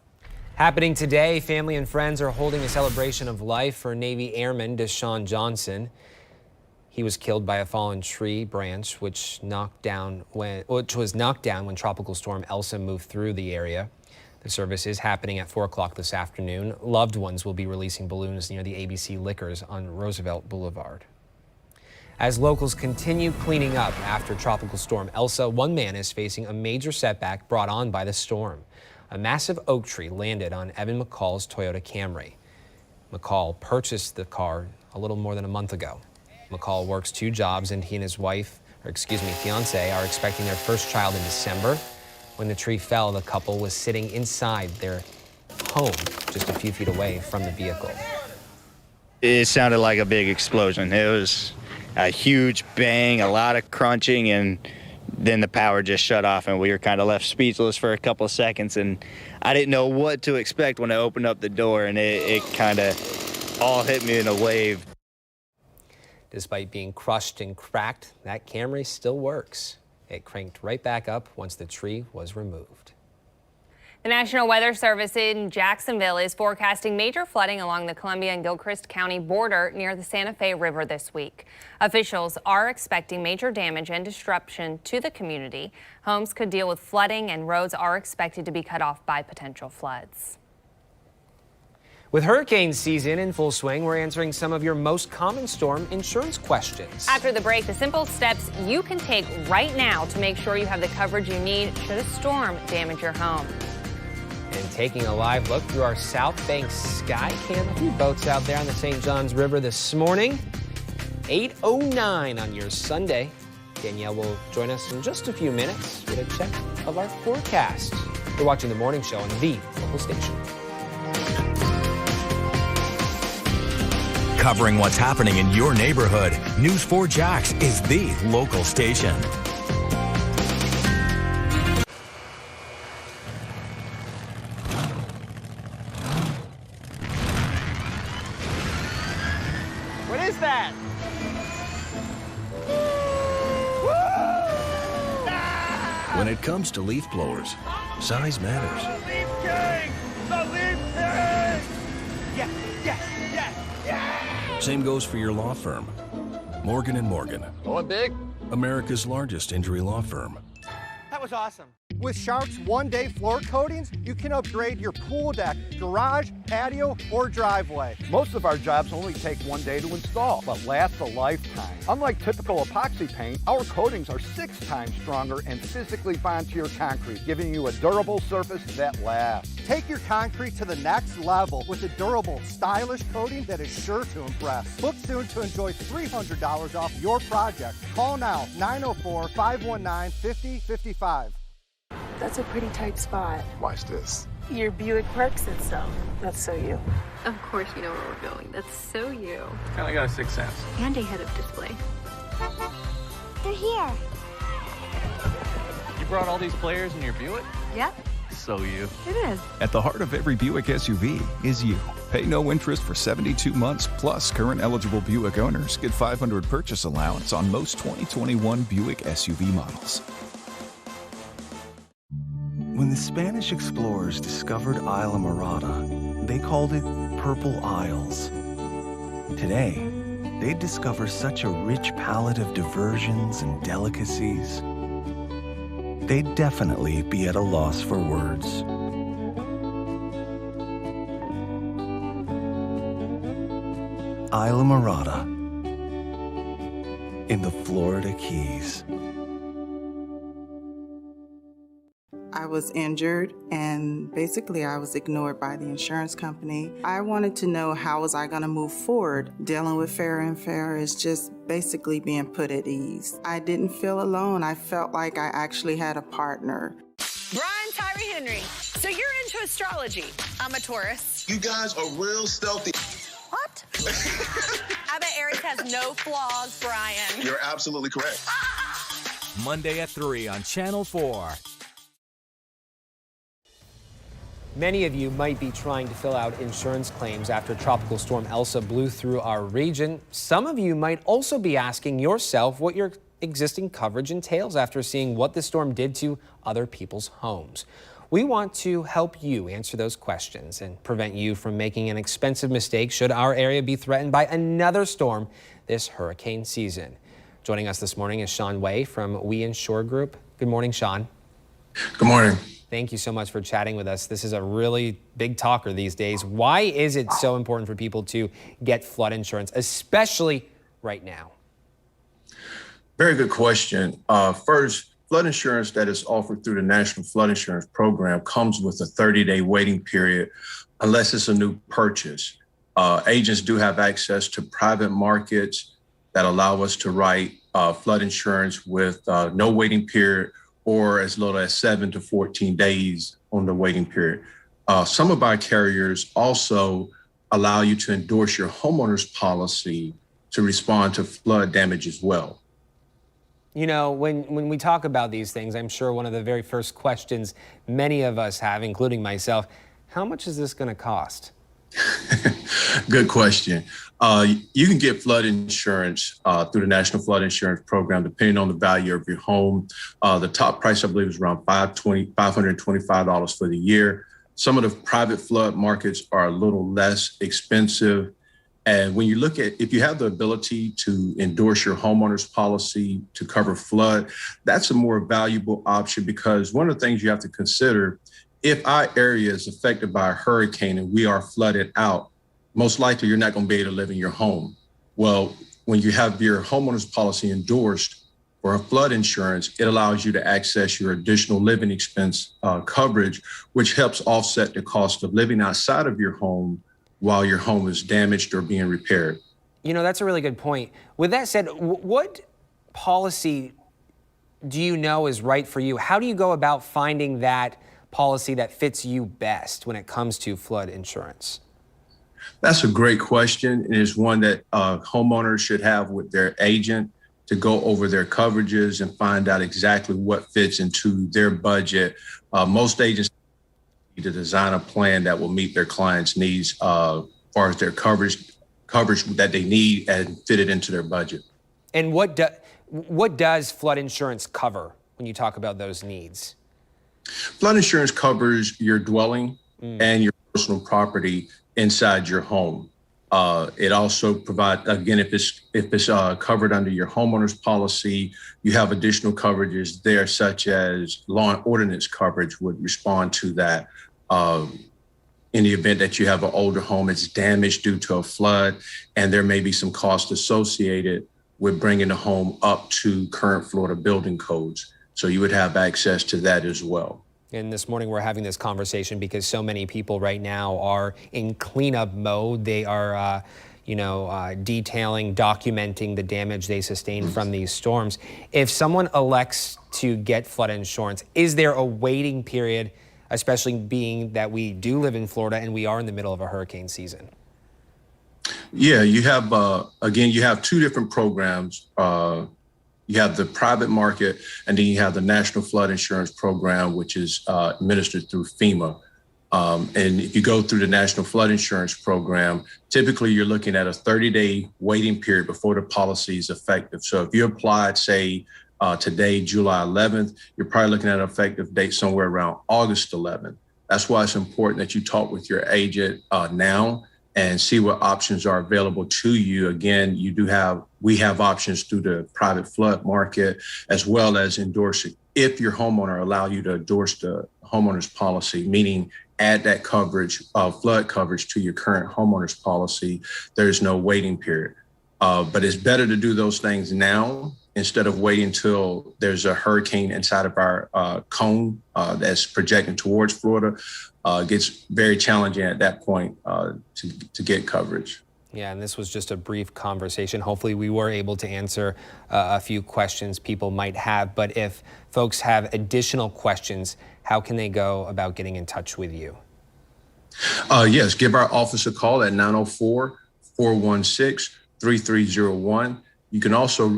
Happening today, family and friends are holding a celebration of life for Navy Airman Deshaun Johnson. He was killed by a fallen tree branch, which was knocked down when Tropical Storm Elsa moved through the area. The service is happening at 4 o'clock this afternoon. Loved ones will be releasing balloons near the ABC Liquors on Roosevelt Boulevard. As locals continue cleaning up after Tropical Storm Elsa, one man is facing a major setback brought on by the storm. A massive oak tree landed on Evan McCall's Toyota Camry. McCall purchased the car a little more than a month ago. McCall works 2 jobs, and he and his fiance, are expecting their first child in December. When the tree fell, the couple was sitting inside their home just a few feet away from the vehicle. It sounded like a big explosion. It was a huge bang, a lot of crunching, and then the power just shut off, and we were kind of left speechless for a couple of seconds. And I didn't know what to expect when I opened up the door, and it kind of all hit me in a wave. Despite being crushed and cracked, that Camry still works. It cranked right back up once the tree was removed. The National Weather Service in Jacksonville is forecasting major flooding along the Columbia and Gilchrist County border near the Santa Fe River this week. Officials are expecting major damage and disruption to the community. Homes could deal with flooding, and roads are expected to be cut off by potential floods. With hurricane season in full swing, we're answering some of your most common storm insurance questions. After the break, the simple steps you can take right now to make sure you have the coverage you need should a storm damage your home. And taking a live look through our South Bank Sky Cam. A few boats out there on the St. Johns River this morning. 8:09 on your Sunday. Danielle will join us in just a few minutes with a check of our forecast. You're watching The Morning Show on the local station. Covering what's happening in your neighborhood, News 4 Jax is the local station. What is that? When it comes to leaf blowers, size matters. The Leaf King! The Leaf King! Yes, yes, yes, yes! Same goes for your law firm. Morgan & Morgan. Going big? America's largest injury law firm. That was awesome. With Sharp's one-day floor coatings, you can upgrade your pool deck, garage, patio, or driveway. Most of our jobs only take 1 day to install, but last a lifetime. Unlike typical epoxy paint, our coatings are 6 times stronger and physically bond to your concrete, giving you a durable surface that lasts. Take your concrete to the next level with a durable, stylish coating that is sure to impress. Book soon to enjoy $300 off your project. Call now, 904-519-5055. That's a pretty tight spot. Watch this. Your Buick Parks and so. That's so you. Of course you know where we're going. That's so you. Kind of got a sixth sense. And a head-up display. They're here. You brought all these players in your Buick? Yep. So you. It is. At the heart of every Buick SUV is you. Pay no interest for 72 months, plus current eligible Buick owners get $500 purchase allowance on most 2021 Buick SUV models. When the Spanish explorers discovered Islamorada, they called it Purple Isles. Today, they'd discover such a rich palette of diversions and delicacies. They'd definitely be at a loss for words. Islamorada in the Florida Keys. I was injured and basically I was ignored by the insurance company. I wanted to know how was I going to move forward. Dealing with Fair and Fair is just basically being put at ease. I didn't feel alone. I felt like I actually had a partner. Brian Tyree Henry, so you're into astrology. I'm a Taurus. You guys are real stealthy. What? I bet Aries has no flaws, Brian. You're absolutely correct. Monday at 3 on Channel 4. Many of you might be trying to fill out insurance claims after Tropical Storm Elsa blew through our region. Some of you might also be asking yourself what your existing coverage entails after seeing what the storm did to other people's homes. We want to help you answer those questions and prevent you from making an expensive mistake should our area be threatened by another storm this hurricane season. Joining us this morning is Sean Way from We Insure Group. Good morning, Sean. Good morning. Thank you so much for chatting with us. This is a really big talker these days. Why is it so important for people to get flood insurance, especially right now? Very good question. First, flood insurance that is offered through the National Flood Insurance Program comes with a 30-day waiting period unless it's a new purchase. Agents do have access to private markets that allow us to write flood insurance with no waiting period or as little as 7 to 14 days on the waiting period. Some of our carriers also allow you to endorse your homeowner's policy to respond to flood damage as well. You know, when we talk about these things, I'm sure one of the very first questions many of us have, including myself, how much is this going to cost? Good question. You can get flood insurance through the National Flood Insurance Program, depending on the value of your home. The top price, I believe, is around $525 for the year. Some of the private flood markets are a little less expensive. And when you look at, if you have the ability to endorse your homeowner's policy to cover flood, that's a more valuable option, because one of the things you have to consider, if our area is affected by a hurricane and we are flooded out, most likely you're not going to be able to live in your home. Well, when you have your homeowner's policy endorsed for a flood insurance, it allows you to access your additional living expense coverage, which helps offset the cost of living outside of your home while your home is damaged or being repaired. You know, that's a really good point. With that said, what policy do you know is right for you? How do you go about finding that policy that fits you best when it comes to flood insurance? That's a great question, and it's one that homeowners should have with their agent to go over their coverages and find out exactly what fits into their budget. Most agents to design a plan that will meet their clients' needs as far as their coverage that they need and fit it into their budget. And what does flood insurance cover when you talk about those needs? Flood insurance covers your dwelling and your personal property inside your home. It also provides, again, if it's covered under your homeowner's policy, you have additional coverages there, such as law and ordinance coverage would respond to that. In the event that you have an older home that's damaged due to a flood, and there may be some cost associated with bringing the home up to current Florida building codes. So you would have access to that as well. And this morning we're having this conversation because so many people right now are in cleanup mode. They are, detailing, documenting the damage they sustained from these storms. If someone elects to get flood insurance, is there a waiting period, especially being that we do live in Florida and we are in the middle of a hurricane season? Yeah, you have, you have two different programs. You have the private market, and then you have the National Flood Insurance Program, which is administered through FEMA. And if you go through the National Flood Insurance Program, typically you're looking at a 30-day waiting period before the policy is effective. So if you applied, say, today, July 11th, you're probably looking at an effective date somewhere around August 11th. That's why it's important that you talk with your agent now and see what options are available to you. Again, we have options through the private flood market, as well as endorsing. If your homeowner allow you to endorse the homeowner's policy, meaning add that coverage, flood coverage to your current homeowner's policy, there's no waiting period. But it's better to do those things now instead of waiting until there's a hurricane inside of our cone that's projecting towards Florida. It gets very challenging at that point to get coverage. Yeah, and this was just a brief conversation. Hopefully we were able to answer a few questions people might have. But if folks have additional questions, how can they go about getting in touch with you? Yes, give our office a call at 904-416-3301. You can also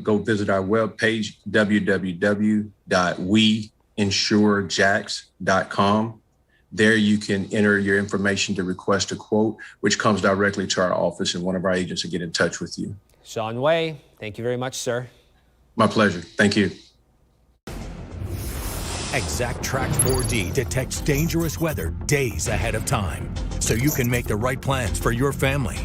go visit our webpage, www.weinsurejax.com. There you can enter your information to request a quote, which comes directly to our office, and one of our agents will get in touch with you. Sean Way, thank you very much, sir. My pleasure. Thank you. Exact Track 4D detects dangerous weather days ahead of time, so you can make the right plans for your family.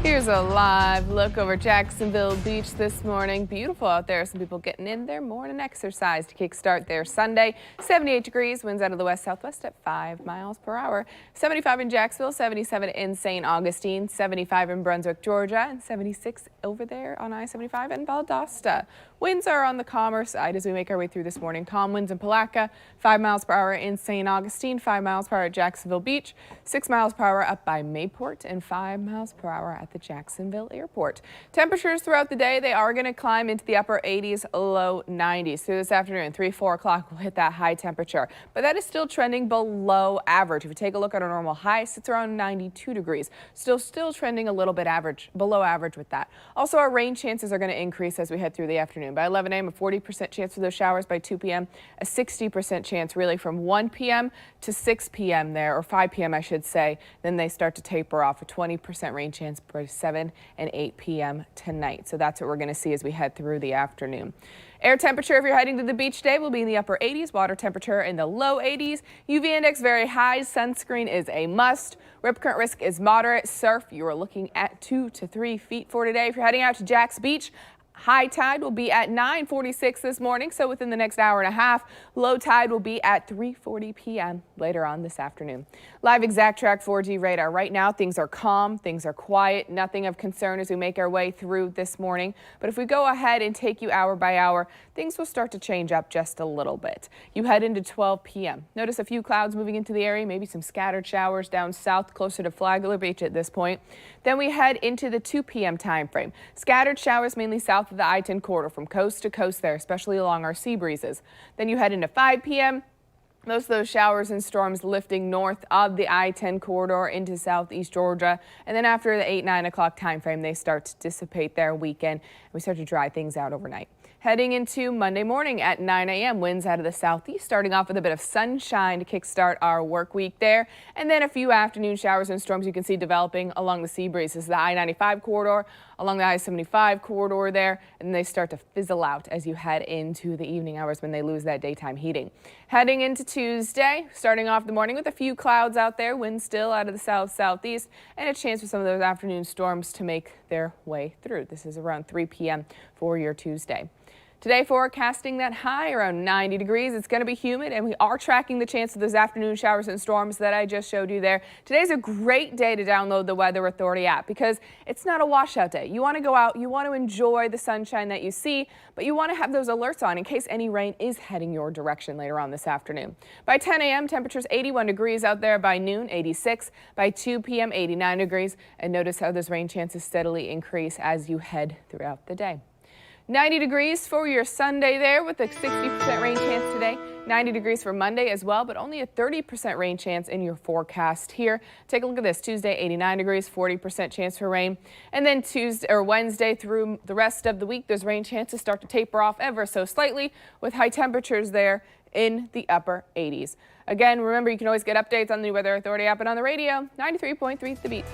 Here's a live look over Jacksonville Beach this morning. Beautiful out there. Some people getting in their morning exercise to kickstart their Sunday. 78 degrees, winds out of the west-southwest at 5 miles per hour. 75 in Jacksonville, 77 in St. Augustine, 75 in Brunswick, Georgia, and 76 over there on I-75 in Valdosta. Winds are on the calmer side as we make our way through this morning. Calm winds in Palatka, 5 miles per hour in St. Augustine, 5 miles per hour at Jacksonville Beach, 6 miles per hour up by Mayport, and 5 miles per hour at the Jacksonville Airport. Temperatures throughout the day, they are going to climb into the upper 80s, low 90s. Through this afternoon, 3-4 o'clock, we'll hit that high temperature. But that is still trending below average. If you take a look at our normal high, it's around 92 degrees. Still trending a little bit below average with that. Also, our rain chances are going to increase as we head through the afternoon. By 11 a.m., a 40% chance for those showers. By 2 p.m., a 60% chance really from 1 p.m. to 6 p.m. there, or 5 p.m. I should say. Then they start to taper off, a 20% rain chance by 7 and 8 p.m. tonight. So that's what we're going to see as we head through the afternoon. Air temperature, if you're heading to the beach today, will be in the upper 80s. Water temperature in the low 80s. UV index very high. Sunscreen is a must. Rip current risk is moderate. Surf, you are looking at 2 to 3 feet for today. If you're heading out to Jack's Beach, high tide will be at 9:46 this morning, so within the next hour and a half. Low tide will be at 3:40 p.m. later on this afternoon. Live ExactTrack 4G radar. Right now, things are calm, things are quiet, nothing of concern as we make our way through this morning. But if we go ahead and take you hour by hour, things will start to change up just a little bit. You head into 12 p.m. Notice a few clouds moving into the area, maybe some scattered showers down south closer to Flagler Beach at this point. Then we head into the 2 p.m. time frame. Scattered showers mainly south of the I-10 corridor from coast to coast there, especially along our sea breezes. Then you head into 5 p.m. Most of those showers and storms lifting north of the I-10 corridor into southeast Georgia. And then after the 8-9 o'clock time frame, they start to dissipate their weekend. And we start to dry things out overnight. Heading into Monday morning at 9 a.m., winds out of the southeast, starting off with a bit of sunshine to kickstart our work week there. And then a few afternoon showers and storms you can see developing along the sea breezes, the I-95 corridor, along the I-75 corridor there, and they start to fizzle out as you head into the evening hours when they lose that daytime heating. Heading into Tuesday, starting off the morning with a few clouds out there, wind still out of the south-southeast, and a chance for some of those afternoon storms to make their way through. This is around 3 p.m. for your Tuesday. Today, forecasting that high around 90 degrees. It's going to be humid, and we are tracking the chance of those afternoon showers and storms that I just showed you there. Today's a great day to download the Weather Authority app because it's not a washout day. You want to go out, you want to enjoy the sunshine that you see, but you want to have those alerts on in case any rain is heading your direction later on this afternoon. By 10 a.m., temperatures 81 degrees out there. By noon, 86. By 2 p.m., 89 degrees. And notice how those rain chances steadily increase as you head throughout the day. 90 degrees for your Sunday there with a 60% rain chance today. 90 degrees for Monday as well, but only a 30% rain chance in your forecast here. Take a look at this. Tuesday, 89 degrees, 40% chance for rain. And then Wednesday through the rest of the week, those rain chances start to taper off ever so slightly with high temperatures there in the upper 80s. Again, remember, you can always get updates on the Weather Authority app and on the radio. 93.3 The Beat.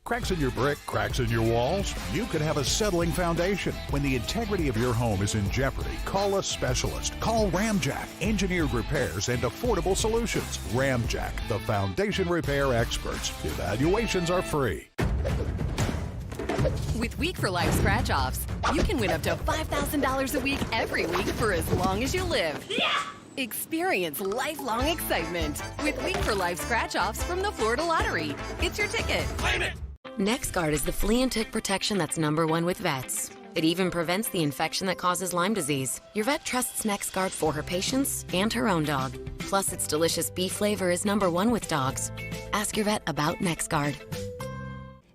Cracks in your brick, cracks in your walls? You could have a settling foundation. When the integrity of your home is in jeopardy, call a specialist. Call Ramjack. Engineered repairs and affordable solutions. Ramjack, the foundation repair experts. Evaluations are free. With Week for Life scratch-offs, you can win up to $5,000 a week every week for as long as you live. Yeah! Experience lifelong excitement with Week for Life scratch-offs from the Florida Lottery. It's your ticket. Claim it! NexGard is the flea and tick protection that's #1 with vets. It even prevents the infection that causes Lyme disease. Your vet trusts NexGard for her patients and her own dog. Plus, its delicious beef flavor is #1 with dogs. Ask your vet about NexGard.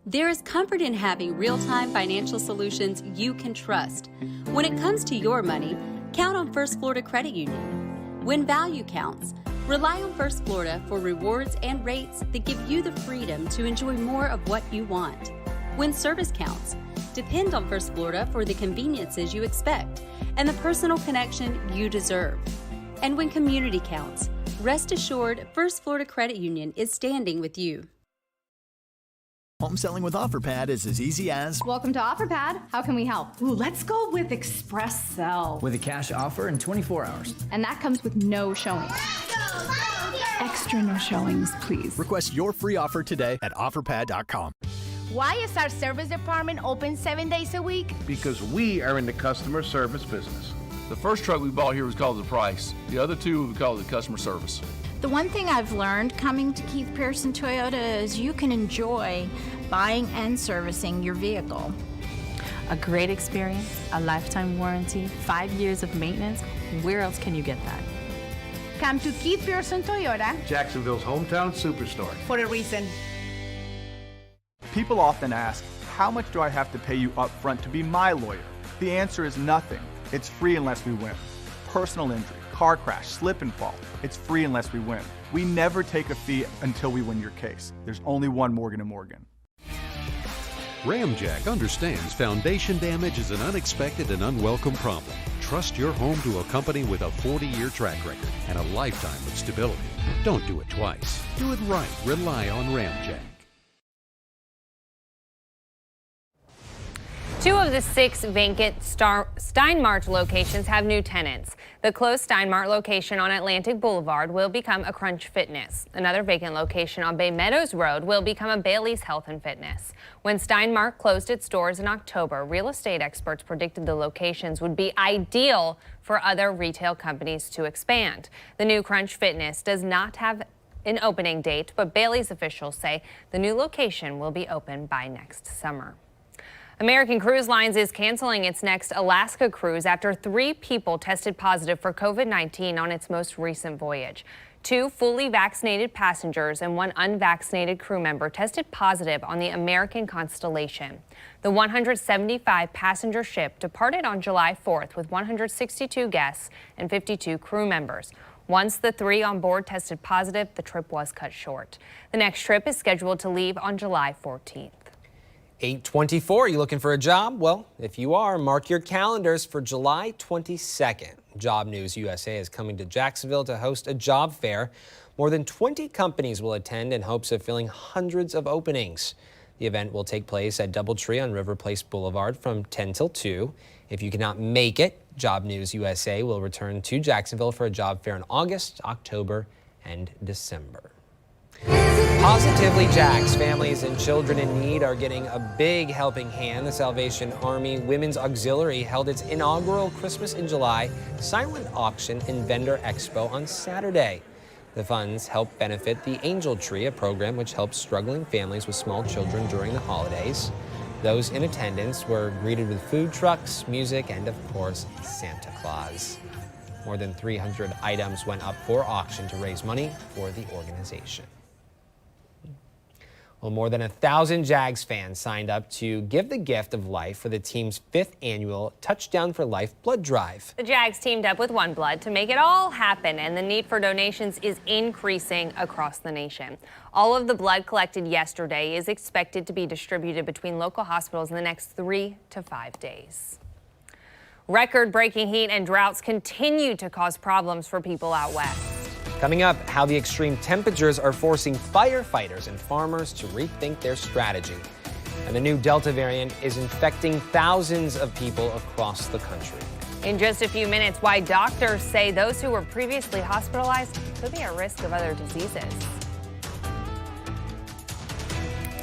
There is comfort in having real-time financial solutions you can trust. When it comes to your money, count on First Florida Credit Union. When value counts, rely on First Florida for rewards and rates that give you the freedom to enjoy more of what you want. When service counts, depend on First Florida for the conveniences you expect and the personal connection you deserve. And when community counts, rest assured First Florida Credit Union is standing with you. Home selling with OfferPad is as easy as... Welcome to OfferPad. How can we help? Ooh, let's go with Express Sell. With a cash offer in 24 hours. And that comes with no showings. Extra no showings, please. Request your free offer today at OfferPad.com. Why is our service department open 7 days a week? Because we are in the customer service business. The first truck we bought here was called the Price. The other two we call the customer service. The one thing I've learned coming to Keith Pearson Toyota is you can enjoy buying and servicing your vehicle. A great experience, a lifetime warranty, 5 years of maintenance. Where else can you get that? Come to Keith Pearson Toyota Jacksonville's hometown superstore. for a reason. People often ask, how much do I have to pay you up front to be my lawyer? The answer is nothing. It's free unless we win. Personal injury, car crash, slip and fall. It's free unless we win. We never take a fee until we win your case. There's only one Morgan & Morgan. Ramjack understands foundation damage is an unexpected and unwelcome problem. Trust your home to a company with a 40-year track record and a lifetime of stability. Don't do it twice. Do it right. Rely on Ramjack. 2 of the 6 vacant Steinmart locations have new tenants. The closed Steinmart location on Atlantic Boulevard will become a Crunch Fitness. Another vacant location on Bay Meadows Road will become a Bailey's Health and Fitness. When Steinmart closed its doors in October, real estate experts predicted the locations would be ideal for other retail companies to expand. The new Crunch Fitness does not have an opening date, but Bailey's officials say the new location will be open by next summer. American Cruise Lines is canceling its next Alaska cruise after 3 people tested positive for COVID-19 on its most recent voyage. 2 fully vaccinated passengers and 1 unvaccinated crew member tested positive on the American Constellation. The 175-passenger ship departed on July 4th with 162 guests and 52 crew members. Once the 3 on board tested positive, the trip was cut short. The next trip is scheduled to leave on July 14th. 8:24, you looking for a job? Well, if you are, mark your calendars for July 22nd. Job News USA is coming to Jacksonville to host a job fair. More than 20 companies will attend in hopes of filling hundreds of openings. The event will take place at Doubletree on River Place Boulevard from 10 till 2. If you cannot make it, Job News USA will return to Jacksonville for a job fair in August, October, and December. Positively Jacks, families and children in need are getting a big helping hand. The Salvation Army Women's Auxiliary held its inaugural Christmas in July silent auction and vendor expo on Saturday. The funds help benefit the Angel Tree, a program which helps struggling families with small children during the holidays. Those in attendance were greeted with food trucks, music, and of course, Santa Claus. More than 300 items went up for auction to raise money for the organization. Well, more than 1,000 Jags fans signed up to give the gift of life for the team's 5th annual Touchdown for Life blood drive. The Jags teamed up with OneBlood to make it all happen, and the need for donations is increasing across the nation. All of the blood collected yesterday is expected to be distributed between local hospitals in the next 3 to 5 days. Record-breaking heat and droughts continue to cause problems for people out west. Coming up, how the extreme temperatures are forcing firefighters and farmers to rethink their strategy. And the new Delta variant is infecting thousands of people across the country. In just a few minutes, why doctors say those who were previously hospitalized could be at risk of other diseases.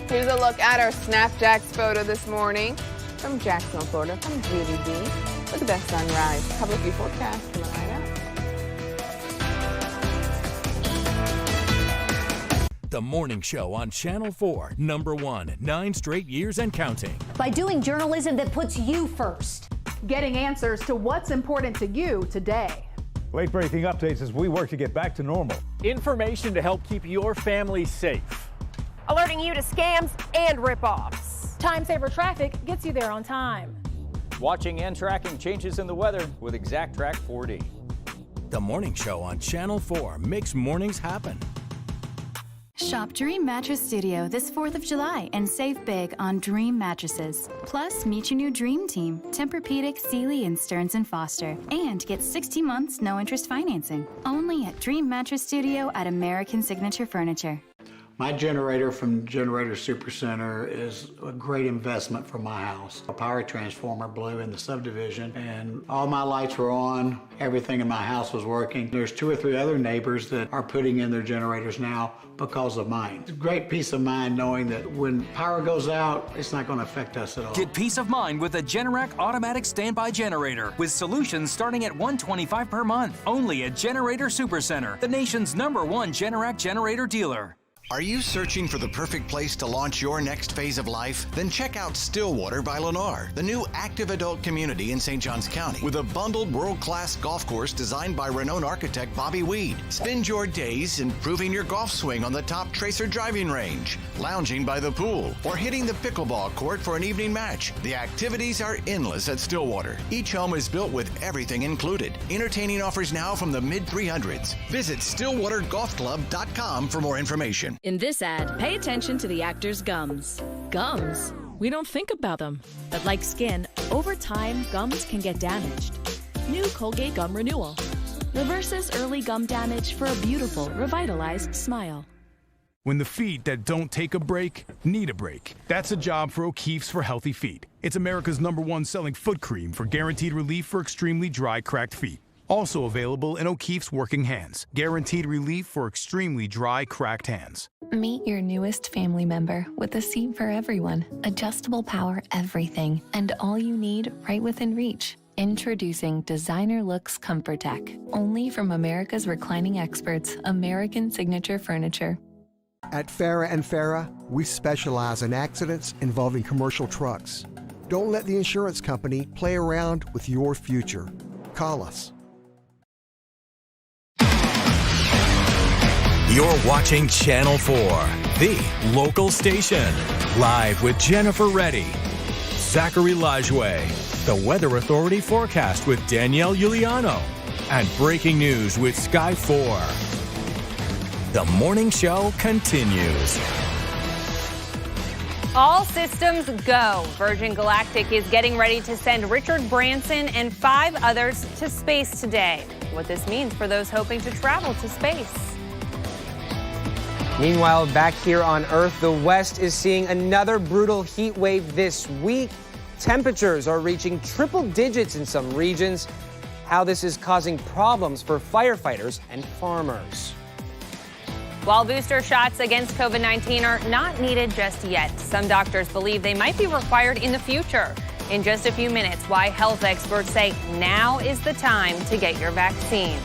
Here's a look at our Snapjacks photo this morning from Jacksonville, Florida, from Judy B. Look at that sunrise. Public view forecast coming right up. The Morning Show on Channel 4, #1, 9 straight years and counting. By doing journalism that puts you first. Getting answers to what's important to you today. Late-breaking updates as we work to get back to normal. Information to help keep your family safe. Alerting you to scams and rip-offs. Time Saver Traffic gets you there on time. Watching and tracking changes in the weather with ExactTrack 4D. The Morning Show on Channel 4 makes mornings happen. Shop Dream Mattress Studio this 4th of July and save big on Dream mattresses. Plus, meet your new Dream Team, Tempur-Pedic, Sealy, and Stearns & Foster. And get 60 months no-interest financing. Only at Dream Mattress Studio at American Signature Furniture. My generator from Generator Supercenter is a great investment for my house. A power transformer blew in the subdivision and all my lights were on. Everything in my house was working. There's 2 or 3 other neighbors that are putting in their generators now because of mine. It's a great peace of mind knowing that when power goes out, it's not going to affect us at all. Get peace of mind with a Generac automatic standby generator with solutions starting at $125 per month. Only at Generator Supercenter, the nation's #1 Generac generator dealer. Are you searching for the perfect place to launch your next phase of life? Then check out Stillwater by Lennar, the new active adult community in St. Johns County with a bundled world-class golf course designed by renowned architect Bobby Weed. Spend your days improving your golf swing on the top Tracer driving range, lounging by the pool, or hitting the pickleball court for an evening match. The activities are endless at Stillwater. Each home is built with everything included. Entertaining offers now from the mid-300s. Visit StillwaterGolfClub.com for more information. In this ad, pay attention to the actor's gums. Gums? We don't think about them. But like skin, over time, gums can get damaged. New Colgate Gum Renewal reverses early gum damage for a beautiful, revitalized smile. When the feet that don't take a break need a break. That's a job for O'Keeffe's for Healthy Feet. It's America's #1 selling foot cream for guaranteed relief for extremely dry, cracked feet. Also available in O'Keeffe's Working Hands. Guaranteed relief for extremely dry, cracked hands. Meet your newest family member with a seat for everyone. Adjustable power everything. And all you need right within reach. Introducing Designer Looks Comfort Tech. Only from America's reclining experts, American Signature Furniture. At Farah & Farah, we specialize in accidents involving commercial trucks. Don't let the insurance company play around with your future. Call us. You're watching Channel 4, the local station. Live with Jennifer Reddy, Zachary Lajwe, the Weather Authority forecast with Danielle Giuliano, and breaking news with Sky 4. The morning show continues. All systems go. Virgin Galactic is getting ready to send Richard Branson and 5 others to space today. What this means for those hoping to travel to space. Meanwhile, back here on Earth, the West is seeing another brutal heat wave this week. Temperatures are reaching triple digits in some regions. How this is causing problems for firefighters and farmers. While booster shots against COVID-19 are not needed just yet, some doctors believe they might be required in the future. In just a few minutes, why health experts say now is the time to get your vaccine.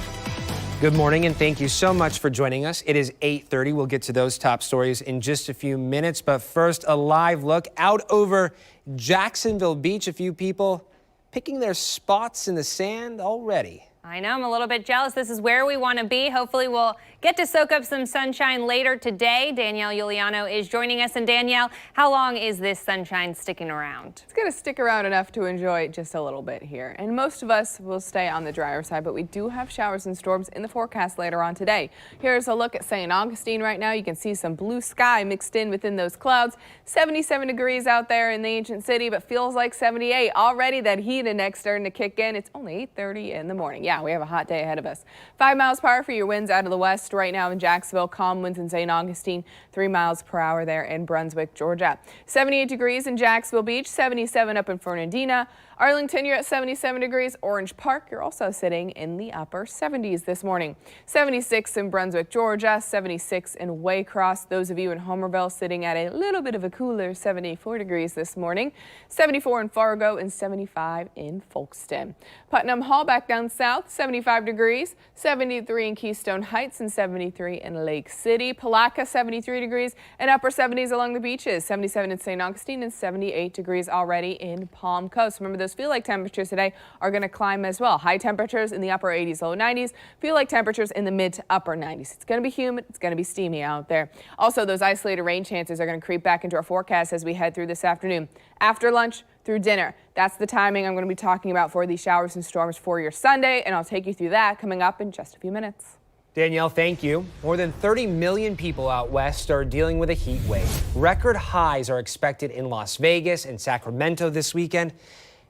Good morning, and thank you so much for joining us. It is 8:30. We'll get to those top stories in just a few minutes. But first, a live look out over Jacksonville Beach. A few people picking their spots in the sand already. I know, I'm a little bit jealous. This is where we want to be. Hopefully we'll get to soak up some sunshine later today. Danielle Giuliano is joining us. And Danielle, how long is this sunshine sticking around? It's going to stick around enough to enjoy just a little bit here. And most of us will stay on the drier side, but we do have showers and storms in the forecast later on today. Here's a look at St. Augustine right now. You can see some blue sky mixed in within those clouds. 77 degrees out there in the ancient city, but feels like 78. Already that heat index starting to kick in. It's only 8:30 in the morning. Yeah, we have a hot day ahead of us. 5 miles per hour for your winds out of the west right now in Jacksonville. Calm winds in St. Augustine. 3 miles per hour there in Brunswick, Georgia. 78 degrees in Jacksonville Beach. 77 up in Fernandina. Arlington, you're at 77 degrees. Orange Park, you're also sitting in the upper 70s this morning. 76 in Brunswick, Georgia. 76 in Waycross. Those of you in Homerville sitting at a little bit of a cooler 74 degrees this morning. 74 in Fargo and 75 in Folkston. Putnam Hall back down south, 75 degrees. 73 in Keystone Heights and 73 in Lake City. Palatka, 73 degrees and upper 70s along the beaches. 77 in St. Augustine and 78 degrees already in Palm Coast. Remember, those feel like temperatures today are going to climb as well. High temperatures in the upper 80s, low 90s. Feel like temperatures in the mid to upper 90s. It's going to be humid. It's going to be steamy out there. Also, those isolated rain chances are going to creep back into our forecast as we head through this afternoon. After lunch through dinner. That's the timing I'm going to be talking about for these showers and storms for your Sunday, and I'll take you through that coming up in just a few minutes. Danielle, thank you. More than 30 million people out west are dealing with a heat wave. Record highs are expected in Las Vegas and Sacramento this weekend,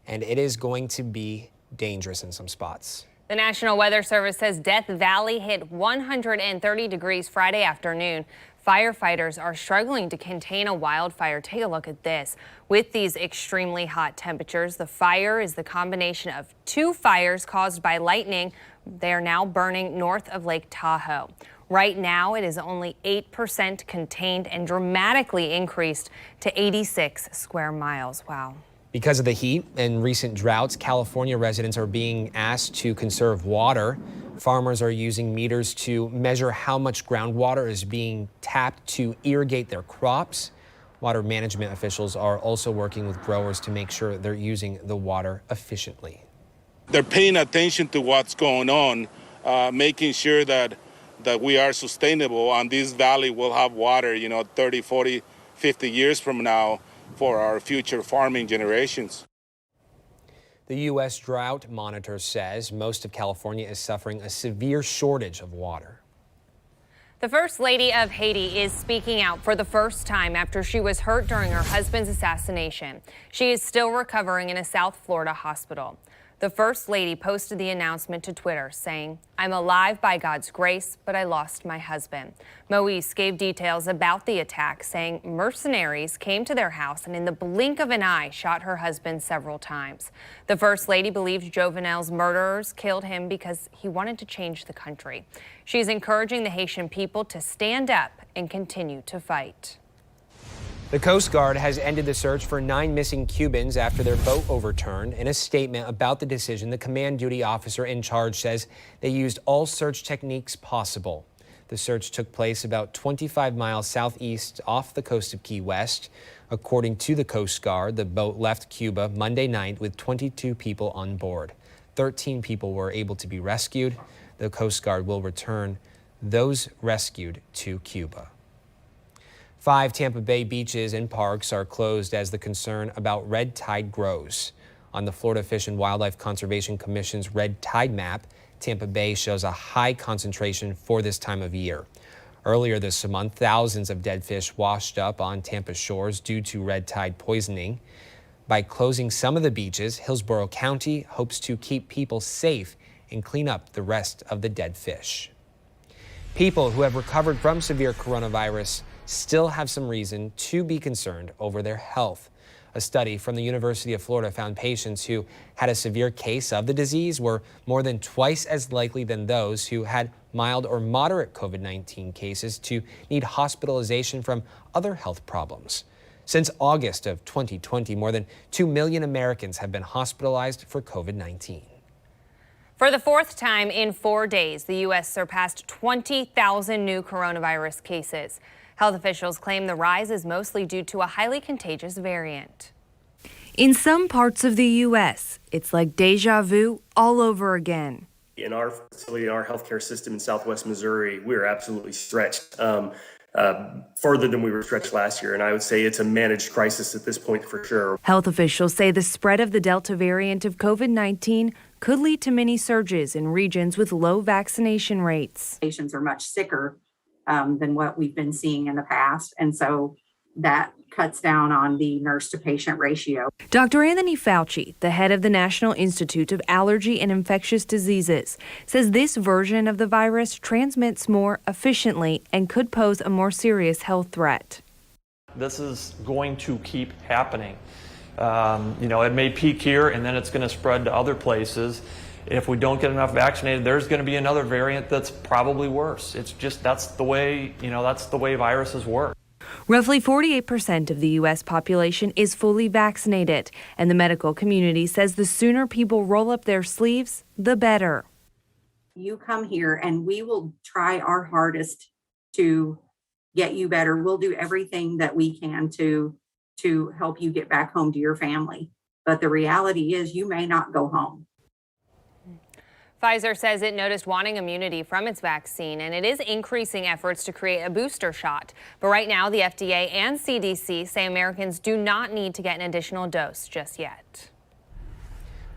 and it is going to be dangerous in some spots. The National Weather Service says Death Valley hit 130 degrees Friday afternoon. Firefighters are struggling to contain a wildfire. Take a look at this. With these extremely hot temperatures, the fire is the combination of 2 fires caused by lightning. They are now burning north of Lake Tahoe. Right now, it is only 8% contained and dramatically increased to 86 square miles. Wow. Because of the heat and recent droughts, California residents are being asked to conserve water. Farmers are using meters to measure how much groundwater is being tapped to irrigate their crops. Water management officials are also working with growers to make sure they're using the water efficiently. They're paying attention to what's going on, making sure that we are sustainable, and this valley will have water, 30, 40, 50 years from now for our future farming generations. The U.S. Drought Monitor says most of California is suffering a severe shortage of water. The First Lady of Haiti is speaking out for the first time after she was hurt during her husband's assassination. She is still recovering in a South Florida hospital. The First Lady posted the announcement to Twitter saying, "I'm alive by God's grace, but I lost my husband." Moise gave details about the attack, saying mercenaries came to their house and in the blink of an eye shot her husband several times. The First Lady believes Jovenel's murderers killed him because he wanted to change the country. She's encouraging the Haitian people to stand up and continue to fight. The Coast Guard has ended the search for 9 missing Cubans after their boat overturned. In a statement about the decision, the command duty officer in charge says they used all search techniques possible. The search took place about 25 miles southeast off the coast of Key West. According to the Coast Guard, the boat left Cuba Monday night with 22 people on board. 13 people were able to be rescued. The Coast Guard will return those rescued to Cuba. 5 Tampa Bay beaches and parks are closed as the concern about red tide grows. On the Florida Fish and Wildlife Conservation Commission's red tide map, Tampa Bay shows a high concentration for this time of year. Earlier this month, thousands of dead fish washed up on Tampa shores due to red tide poisoning. By closing some of the beaches, Hillsborough County hopes to keep people safe and clean up the rest of the dead fish. People who have recovered from severe coronavirus still have some reason to be concerned over their health. A study from the University of Florida found patients who had a severe case of the disease were more than twice as likely than those who had mild or moderate COVID-19 cases to need hospitalization from other health problems. Since August of 2020, more than 2 million Americans have been hospitalized for COVID-19. For the 4th time in 4 days, the U.S. surpassed 20,000 new coronavirus cases. Health officials claim the rise is mostly due to a highly contagious variant. In some parts of the U.S., it's like deja vu all over again. In our facility, our healthcare system in Southwest Missouri, we're absolutely stretched, further than we were stretched last year. And I would say it's a managed crisis at this point for sure. Health officials say the spread of the Delta variant of COVID-19 could lead to many surges in regions with low vaccination rates. Patients are much sicker than what we've been seeing in the past. And so that cuts down on the nurse to patient ratio. Dr. Anthony Fauci, the head of the National Institute of Allergy and Infectious Diseases, says this version of the virus transmits more efficiently and could pose a more serious health threat. This is going to keep happening. It may peak here and then it's going to spread to other places. If we don't get enough vaccinated, there's going to be another variant that's probably worse. It's just that's the way viruses work. Roughly 48% of the U.S. population is fully vaccinated, and the medical community says the sooner people roll up their sleeves, the better. You come here and we will try our hardest to get you better. We'll do everything that we can to help you get back home to your family. But the reality is you may not go home. Pfizer says it noticed waning immunity from its vaccine, and it is increasing efforts to create a booster shot. But right now, the FDA and CDC say Americans do not need to get an additional dose just yet.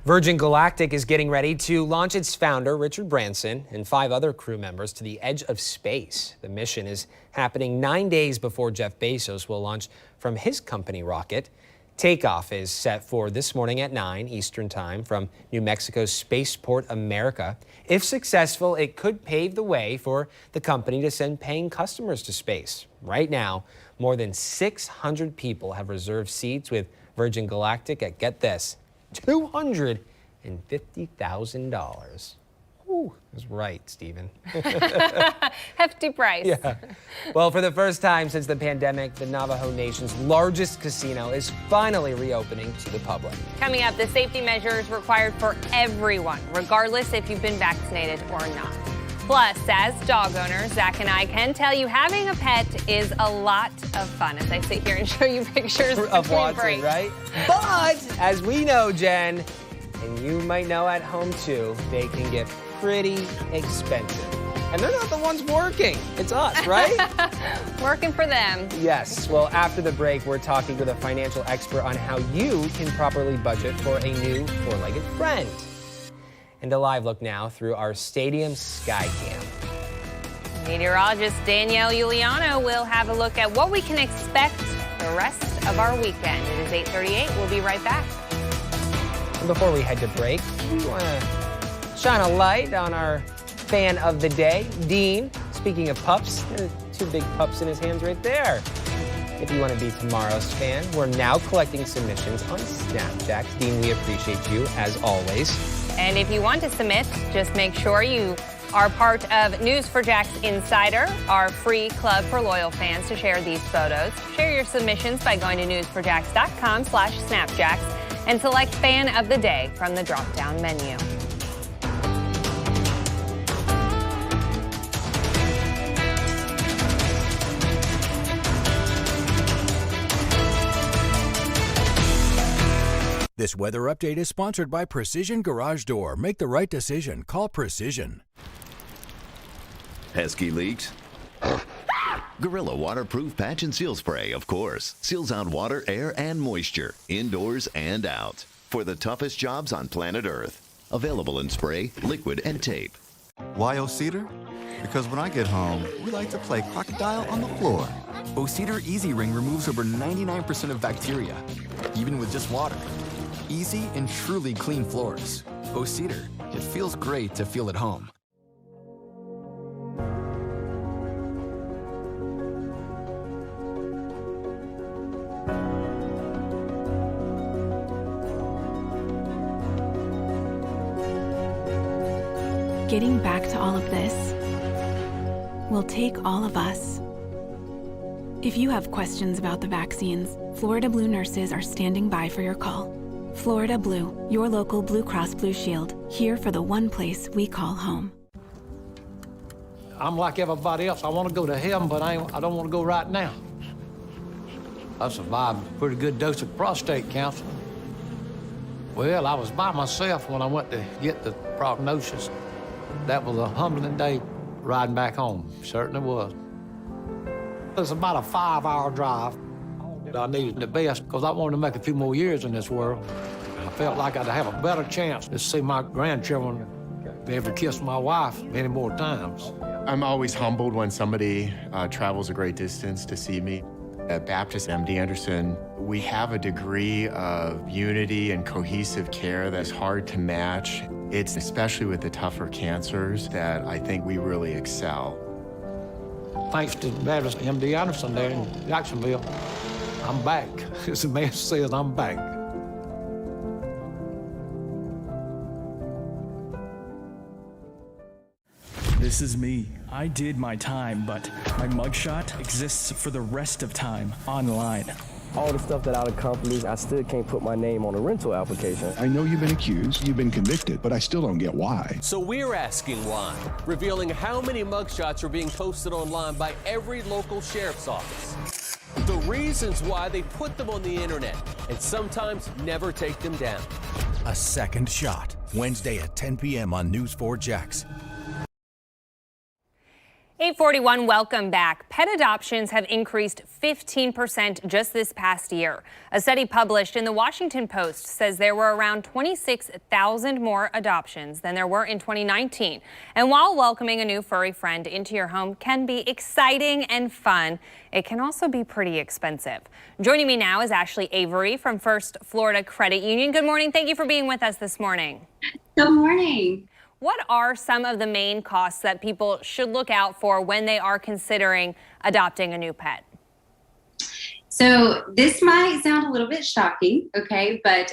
Virgin Galactic is getting ready to launch its founder, Richard Branson, and 5 other crew members to the edge of space. The mission is happening 9 days before Jeff Bezos will launch from his company rocket. Takeoff is set for this morning at 9 Eastern Time from New Mexico's Spaceport America. If successful, it could pave the way for the company to send paying customers to space. Right now, more than 600 people have reserved seats with Virgin Galactic at, get this, $250,000. Ooh, that's right, Stephen. Hefty price. Yeah. Well, for the first time since the pandemic, the Navajo Nation's largest casino is finally reopening to the public. Coming up, the safety measures required for everyone, regardless if you've been vaccinated or not. Plus, as dog owners, Zach and I can tell you having a pet is a lot of fun as I sit here and show you pictures of Watson, breaks. right? But as we know, Jen, and you might know at home too, they can get pretty expensive. And they're not the ones working. It's us, right? Working for them. Yes. Well, after the break, we're talking with a financial expert on how you can properly budget for a new four-legged friend. And a live look now through our stadium sky cam. Meteorologist Danielle Giuliano will have a look at what we can expect the rest of our weekend. It is 8:38. We'll be right back. And before we head to break, we want to shine a light on our fan of the day, Dean. Speaking of pups, there are two big pups in his hands right there. If you want to be tomorrow's fan, we're now collecting submissions on Snapchat. Dean, we appreciate you as always. And if you want to submit, just make sure you are part of News4JAX Insider, our free club for loyal fans to share these photos. Share your submissions by going to news4jax.com/snapjacks and select Fan of the Day from the drop-down menu. This weather update is sponsored by Precision Garage Door. Make the right decision. Call Precision. Pesky leaks? Gorilla Waterproof Patch and Seal Spray, of course. Seals out water, air, and moisture, indoors and out. For the toughest jobs on planet Earth. Available in spray, liquid, and tape. Why O-Cedar? Because when I get home, we like to play crocodile on the floor. O-Cedar Easy Ring removes over 99% of bacteria, even with just water. Easy and truly clean floors. O-Cedar, it feels great to feel at home. Getting back to all of this will take all of us. If you have questions about the vaccines, Florida Blue nurses are standing by for your call. Florida Blue, your local Blue Cross Blue Shield, here for the one place we call home. I'm like everybody else. I want to go to heaven, but I don't want to go right now. I survived a pretty good dose of prostate cancer. Well, I was by myself when I went to get the prognosis. That was a humbling day riding back home. Certainly was. It's about a 5-hour drive. I needed the best because I wanted to make a few more years in this world. I felt like I'd have a better chance to see my grandchildren be able to kiss my wife many more times. I'm always humbled when somebody travels a great distance to see me. At Baptist MD Anderson, we have a degree of unity and cohesive care that's hard to match. It's especially with the tougher cancers that I think we really excel. Thanks to Baptist MD Anderson there in Jacksonville, I'm back. As the man says, I'm back. This is me. I did my time, but my mugshot exists for the rest of time online. All the stuff that I'd accomplished, I still can't put my name on a rental application. I know you've been accused, you've been convicted, but I still don't get why. So we're asking why, revealing how many mugshots are being posted online by every local sheriff's office. The reasons why they put them on the internet and sometimes never take them down. A Second Shot, Wednesday at 10 p.m. on News4JAX. 841, welcome back. Pet adoptions have increased 15% just this past year. A study published in the Washington Post says there were around 26,000 more adoptions than there were in 2019. And while welcoming a new furry friend into your home can be exciting and fun, it can also be pretty expensive. Joining me now is Ashley Avery from First Florida Credit Union. Good morning. Thank you for being with us this morning. Good morning. What are some of the main costs that people should look out for when they are considering adopting a new pet? So this might sound a little bit shocking, okay? But,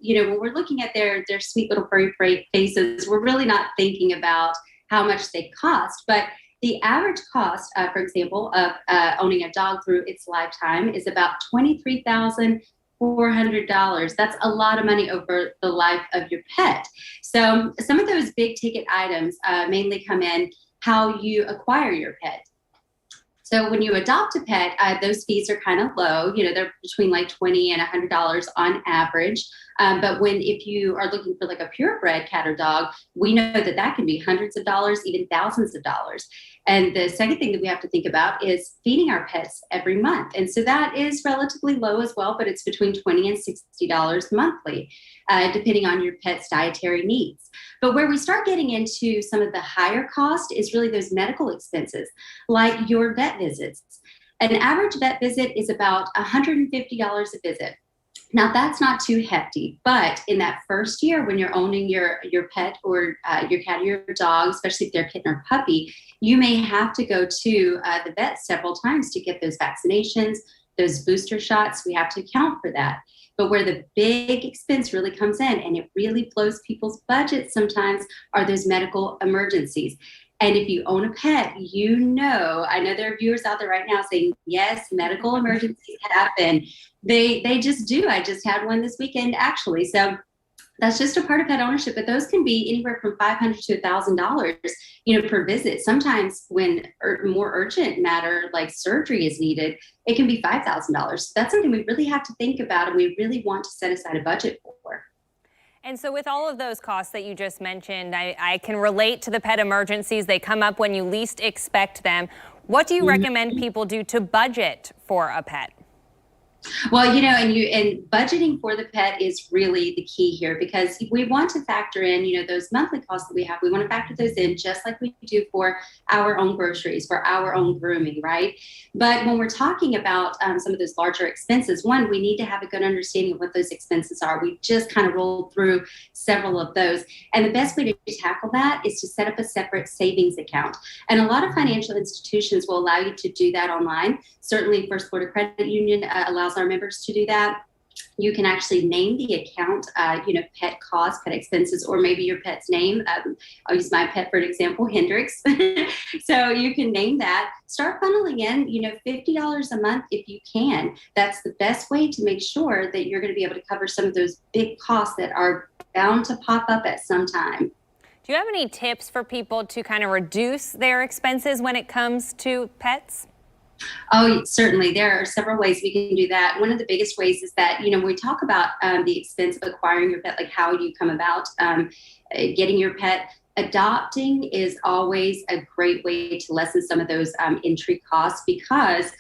when we're looking at their sweet little furry faces, we're really not thinking about how much they cost. But the average cost, for example, of owning a dog through its lifetime is about $23,400. That's a lot of money over the life of your pet. So some of those big ticket items mainly come in how you acquire your pet. So when you adopt a pet, those fees are kind of low. They're between like $20 and $100 on average. But if you are looking for like a purebred cat or dog, we know that can be hundreds of dollars, even thousands of dollars. And the second thing that we have to think about is feeding our pets every month. And so that is relatively low as well, but it's between $20 and $60 monthly, depending on your pet's dietary needs. But where we start getting into some of the higher cost is really those medical expenses, like your vet visits. An average vet visit is about $150 a visit. Now, that's not too hefty, but in that first year when you're owning your pet or your cat or your dog, especially if they're a kitten or puppy, you may have to go to the vet several times to get those vaccinations, those booster shots. We have to account for that. But where the big expense really comes in, and it really blows people's budgets sometimes, are those medical emergencies. And if you own a pet, I know there are viewers out there right now saying, yes, medical emergencies happen. They just do. I just had one this weekend, actually. So that's just a part of pet ownership. But those can be anywhere from $500 to $1,000, per visit. Sometimes when more urgent matter like surgery is needed, it can be $5,000. That's something we really have to think about, and we really want to set aside a budget for. And so with all of those costs that you just mentioned, I can relate to the pet emergencies. They come up when you least expect them. What do you recommend people do to budget for a pet? Well, and budgeting for the pet is really the key here, because we want to factor in, those monthly costs that we have. We want to factor those in just like we do for our own groceries, for our own grooming, right? But when we're talking about some of those larger expenses, one, we need to have a good understanding of what those expenses are. We just kind of rolled through several of those. And the best way to tackle that is to set up a separate savings account. And a lot of financial institutions will allow you to do that online. Certainly, First Florida Credit Union allows our members to do that. You can actually name the account, pet costs, pet expenses, or maybe your pet's name. I'll use my pet for an example, Hendrix. So you can name that. Start funneling in, $50 a month if you can. That's the best way to make sure that you're going to be able to cover some of those big costs that are bound to pop up at some time. Do you have any tips for people to kind of reduce their expenses when it comes to pets? Oh, certainly. There are several ways we can do that. One of the biggest ways is that, when we talk about the expense of acquiring your pet, like how you come about getting your pet, adopting is always a great way to lessen some of those entry costs, because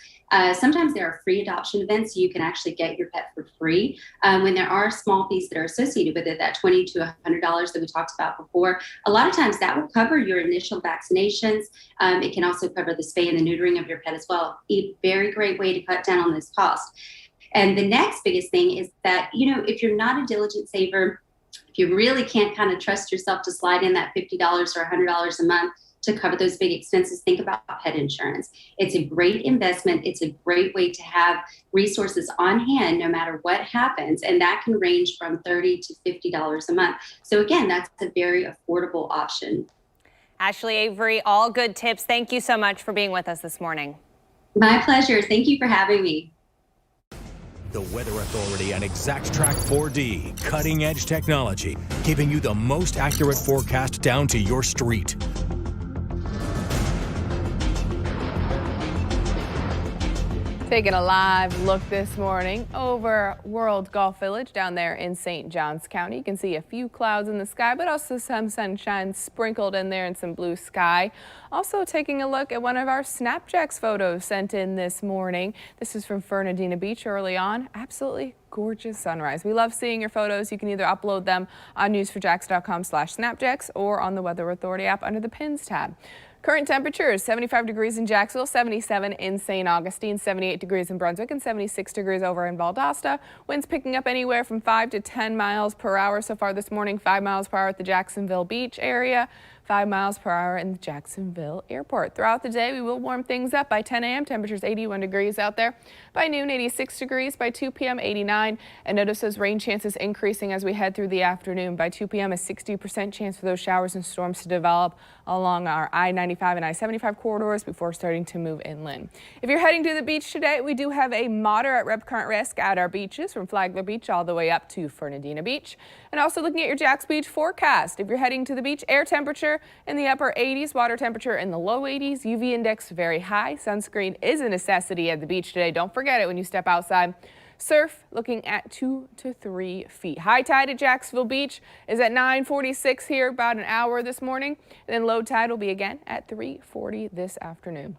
sometimes there are free adoption events. So you can actually get your pet for free. When there are small fees that are associated with it, that $20 to $100 that we talked about before, a lot of times that will cover your initial vaccinations. It can also cover the spay and the neutering of your pet as well. A very great way to cut down on this cost. And the next biggest thing is that, if you're not a diligent saver, if you really can't kind of trust yourself to slide in that $50 or $100 a month to cover those big expenses, think about pet insurance. It's a great investment. It's a great way to have resources on hand no matter what happens. And that can range from $30 to $50 a month. So again, that's a very affordable option. Ashley Avery, all good tips. Thank you so much for being with us this morning. My pleasure. Thank you for having me. The Weather Authority and ExactTrack 4D, cutting edge technology, giving you the most accurate forecast down to your street. Taking a live look this morning over World Golf Village down there in St. Johns County. You can see a few clouds in the sky, but also some sunshine sprinkled in there and some blue sky. Also taking a look at one of our Snapjacks photos sent in this morning. This is from Fernandina Beach early on. Absolutely gorgeous sunrise. We love seeing your photos. You can either upload them on news4jax.com/snapjacks or on the Weather Authority app under the Pins tab. Current temperatures, 75 degrees in Jacksonville, 77 in St. Augustine, 78 degrees in Brunswick, and 76 degrees over in Valdosta. Winds picking up anywhere from 5 to 10 miles per hour so far this morning, 5 miles per hour at the Jacksonville Beach area, 5 miles per hour in the Jacksonville Airport. Throughout the day, we will warm things up. By 10 a.m., temperatures 81 degrees out there. By noon, 86 degrees. By 2 p.m., 89. And notice those rain chances increasing as we head through the afternoon. By 2 p.m., a 60% chance for those showers and storms to develop along our I-95 and I-75 corridors before starting to move inland. If you're heading to the beach today, we do have a moderate rip current risk at our beaches from Flagler Beach all the way up to Fernandina Beach. And also looking at your Jacks Beach forecast. If you're heading to the beach, air temperature in the upper 80s, water temperature in the low 80s, UV index very high. Sunscreen is a necessity at the beach today. Don't forget it when you step outside. Surf looking at 2 to 3 feet. High tide at Jacksonville Beach is at 9:46 here, about an hour this morning. And then low tide will be again at 3:40 this afternoon.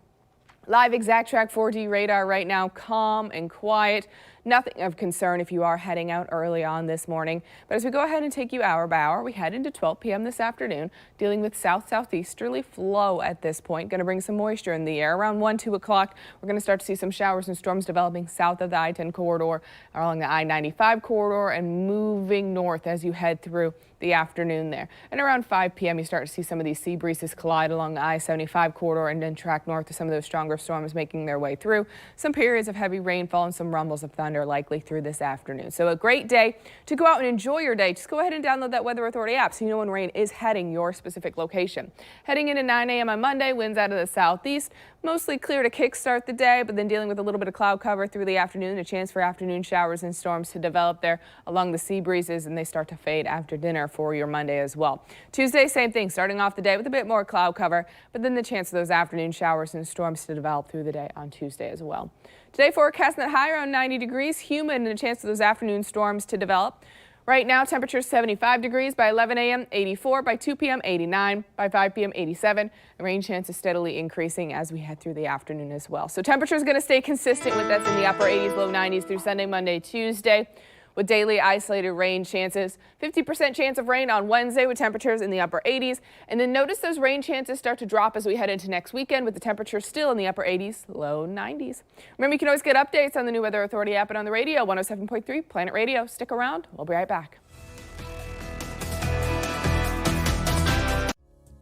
Live ExactTrack 4D radar right now, calm and quiet. Nothing of concern if you are heading out early on this morning. But as we go ahead and take you hour by hour, we head into 12 p.m. this afternoon, dealing with south-southeasterly flow at this point. Going to bring some moisture in the air. Around 1, 2 o'clock, we're going to start to see some showers and storms developing south of the I-10 corridor, along the I-95 corridor, and moving north as you head through the afternoon there. And around 5 p.m., you start to see some of these sea breezes collide along the I-75 corridor and then track north to some of those stronger storms making their way through. Some periods of heavy rainfall and some rumbles of thunder likely through this afternoon. So a great day to go out and enjoy your day. Just go ahead and download that Weather Authority app so you know when rain is heading your specific location. Heading into 9 a.m. on Monday, winds out of the southeast. Mostly clear to kickstart the day, but then dealing with a little bit of cloud cover through the afternoon. A chance for afternoon showers and storms to develop there along the sea breezes, and they start to fade after dinner for your Monday as well. Tuesday, same thing, starting off the day with a bit more cloud cover, but then the chance of those afternoon showers and storms to develop through the day on Tuesday as well. Today, forecasting that high around 90 degrees, humid, and a chance of those afternoon storms to develop. Right now, temperature 75 degrees. By 11 a.m., 84. By 2 p.m., 89. By 5 p.m., 87. The rain chance is steadily increasing as we head through the afternoon as well. So temperature is going to stay consistent with us in the upper 80s, low 90s through Sunday, Monday, Tuesday, with daily isolated rain chances. 50% chance of rain on Wednesday with temperatures in the upper 80s. And then notice those rain chances start to drop as we head into next weekend with the temperature still in the upper 80s, low 90s. Remember, you can always get updates on the new Weather Authority app and on the radio, 107.3 Planet Radio. Stick around. We'll be right back.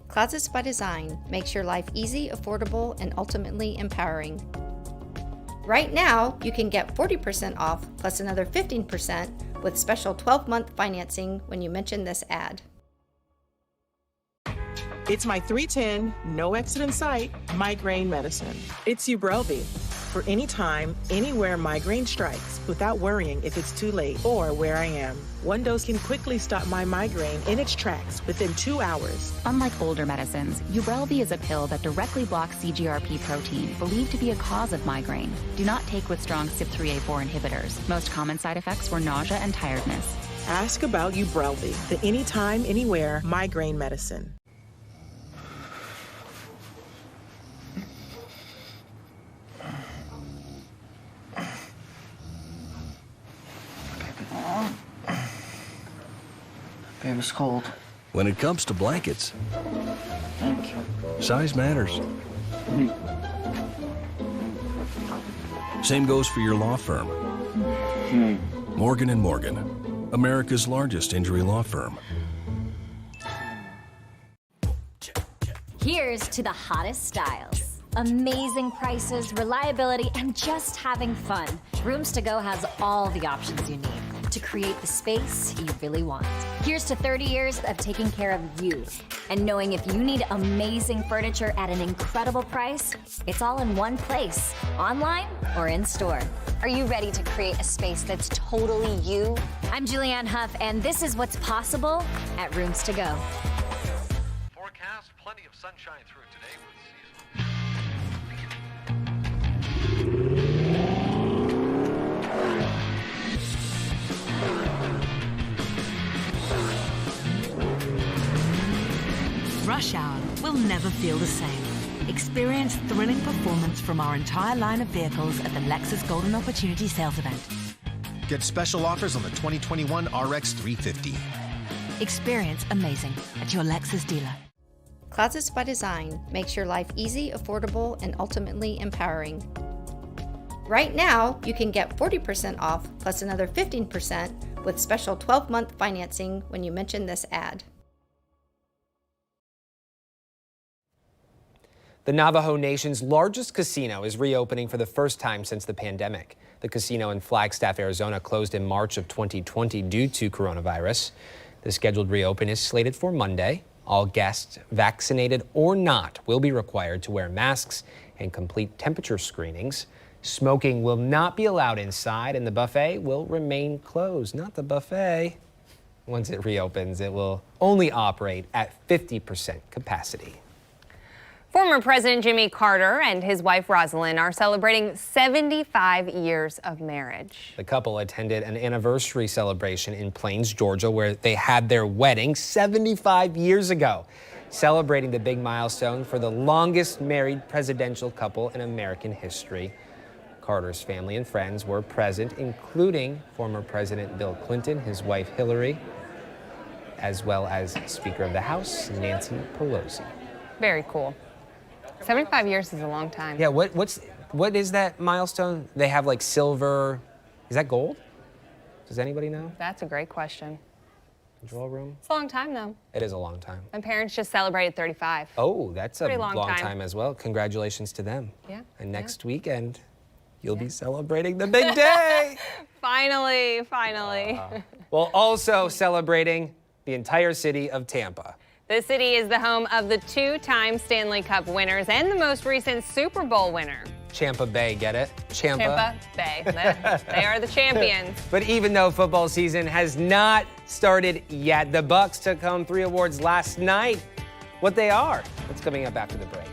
Closets by Design makes your life easy, affordable, and ultimately empowering. Right now, you can get 40% off plus another 15% with special 12-month financing when you mention this ad. It's my 310, no exit in sight, migraine medicine. It's Ubrelvy for anytime, anywhere migraine strikes without worrying if it's too late or where I am. One dose can quickly stop my migraine in its tracks within 2 hours. Unlike older medicines, Ubrelvy is a pill that directly blocks CGRP protein, believed to be a cause of migraine. Do not take with strong CYP3A4 inhibitors. Most common side effects were nausea and tiredness. Ask about Ubrelvy, the anytime, anywhere migraine medicine. Baby's cold. When it comes to blankets, Thank you. size matters. Same goes for your law firm. Morgan & Morgan, America's largest injury law firm. Here's to the hottest styles. Amazing prices, reliability, and just having fun. Rooms to Go has all the options you need to create the space you really want. Here's to 30 years of taking care of you and knowing if you need amazing furniture at an incredible price, it's all in one place, online or in store. Are you ready to create a space that's totally you? I'm Julianne Huff, and this is what's possible at Rooms to Go. Forecast, plenty of sunshine through today with Rush Hour will never feel the same. Experience thrilling performance from our entire line of vehicles at the Lexus Golden Opportunity Sales Event. Get special offers on the 2021 RX 350. Experience amazing at your Lexus dealer. Closets by Design makes your life easy, affordable, and ultimately empowering. Right now, you can get 40% off plus another 15% with special 12-month financing when you mention this ad. The Navajo Nation's largest casino is reopening for the first time since the pandemic. The casino in Flagstaff, Arizona closed in March of 2020 due to coronavirus. The scheduled reopen is slated for Monday. All guests, vaccinated or not, will be required to wear masks and complete temperature screenings. Smoking will not be allowed inside, and the buffet will remain closed. Not the buffet. Once it reopens, it will only operate at 50% capacity. Former President Jimmy Carter and his wife Rosalind are celebrating 75 years of marriage. The couple attended an anniversary celebration in Plains, Georgia, where they had their wedding 75 years ago, celebrating the big milestone for the longest married presidential couple in American history. Carter's family and friends were present, including former President Bill Clinton, his wife Hillary, as well as Speaker of the House Nancy Pelosi. Very cool. 75 years is a long time. Yeah, what is that milestone? They have like silver. Is that gold? Does anybody know? That's a great question. Control room? It's a long time, though. It is a long time. My parents just celebrated 35. Oh, that's a Pretty long long time as well. Congratulations to them. Yeah. And next weekend, you'll be celebrating the big day. Finally. Well, also celebrating the entire city of Tampa. The city is the home of the two-time Stanley Cup winners and the most recent Super Bowl winner. Champa Bay, get it? Champa Bay. They are the champions. But even though football season has not started yet, the Bucks took home 3 awards last night. What they are, that's coming up after the break.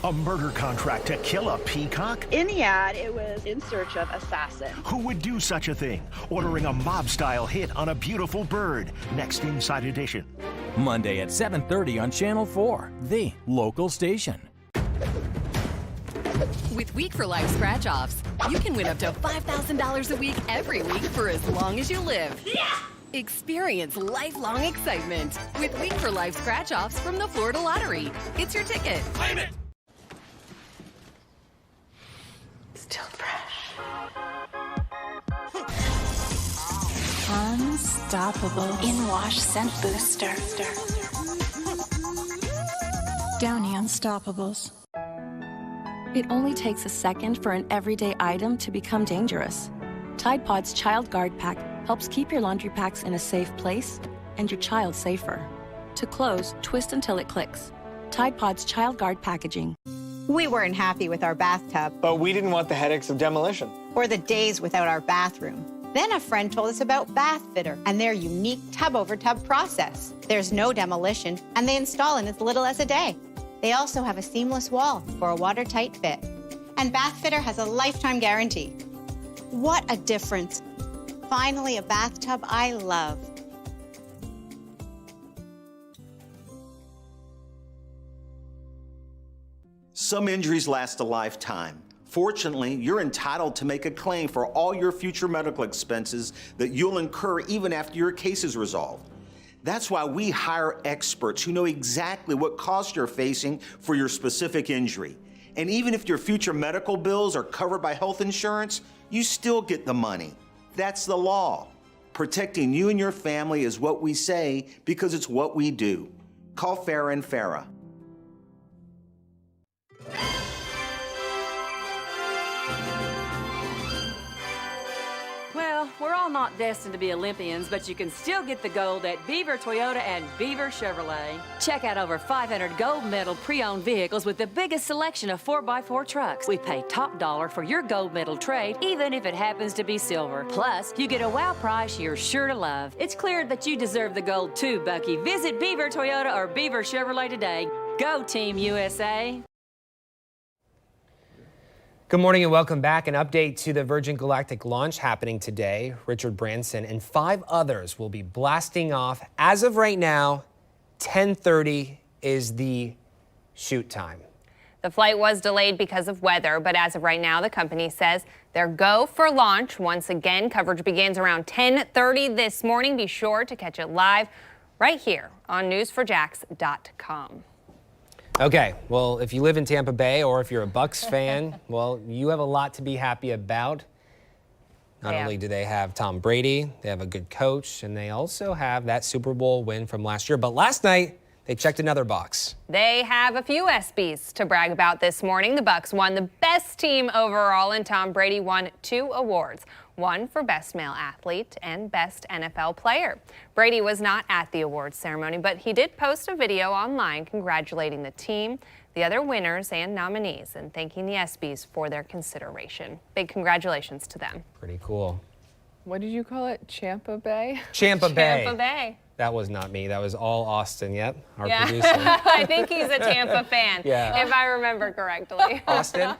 A murder contract to kill a peacock? In the ad, it was in search of assassin. Who would do such a thing? Ordering a mob-style hit on a beautiful bird. Next Inside Edition. Monday at 7:30 on Channel 4, the local station. With Week for Life scratch-offs, you can win up to $5,000 a week every week for as long as you live. Yeah! Experience lifelong excitement with Week for Life scratch-offs from the Florida Lottery. It's your ticket. Claim it! Still fresh. Unstoppable In-Wash Scent Booster. Downy Unstoppables. It only takes a second for an everyday item to become dangerous. Tide Pod's Child Guard Pack helps keep your laundry packs in a safe place and your child safer. To close, twist until it clicks. Tide Pod's Child Guard Packaging. We weren't happy with our bathtub. But we didn't want the headaches of demolition. Or the days without our bathroom. Then a friend told us about Bath Fitter and their unique tub-over-tub process. There's no demolition, and they install in as little as a day. They also have a seamless wall for a watertight fit. And Bath Fitter has a lifetime guarantee. What a difference. Finally, a bathtub I love. Some injuries last a lifetime. Fortunately, you're entitled to make a claim for all your future medical expenses that you'll incur even after your case is resolved. That's why we hire experts who know exactly what costs you're facing for your specific injury. And even if your future medical bills are covered by health insurance, you still get the money. That's the law. Protecting you and your family is what we say because it's what we do. Call Farah and Farah. Well, we're all not destined to be Olympians, but you can still get the gold at Beaver Toyota and Beaver Chevrolet. Check out over 500 gold medal pre-owned vehicles with the biggest selection of 4x4 trucks. We pay top dollar for your gold medal trade, even if it happens to be silver. Plus, you get a wow price you're sure to love. It's clear that you deserve the gold too, Bucky. Visit Beaver Toyota or Beaver Chevrolet today. Go Team USA! Good morning and welcome back. An update to the Virgin Galactic launch happening today. Richard Branson and 5 others will be blasting off. As of right now, 10:30 is the shoot time. The flight was delayed because of weather, but as of right now, the company says they're go for launch. Once again, coverage begins around 10:30 this morning. Be sure to catch it live right here on news4jax.com. Okay, well, if you live in Tampa Bay or if you're a Bucks fan, well, you have a lot to be happy about. Not only do they have Tom Brady, they have a good coach, and they also have that Super Bowl win from last year. But last night, They checked another box. They have a few ESPYs to brag about this morning. The Bucks won the best team overall, and Tom Brady won 2 awards. One for Best Male Athlete and Best NFL Player. Brady was not at the awards ceremony, but he did post a video online congratulating the team, the other winners and nominees, and thanking the ESPYs for their consideration. Big congratulations to them. Pretty cool. What did you call it? Champa Bay? Champa Bay. Tampa Bay. That was not me. That was all Austin. Yep, our Yeah. producer. I think he's a Tampa fan, Yeah. if I remember correctly. Austin?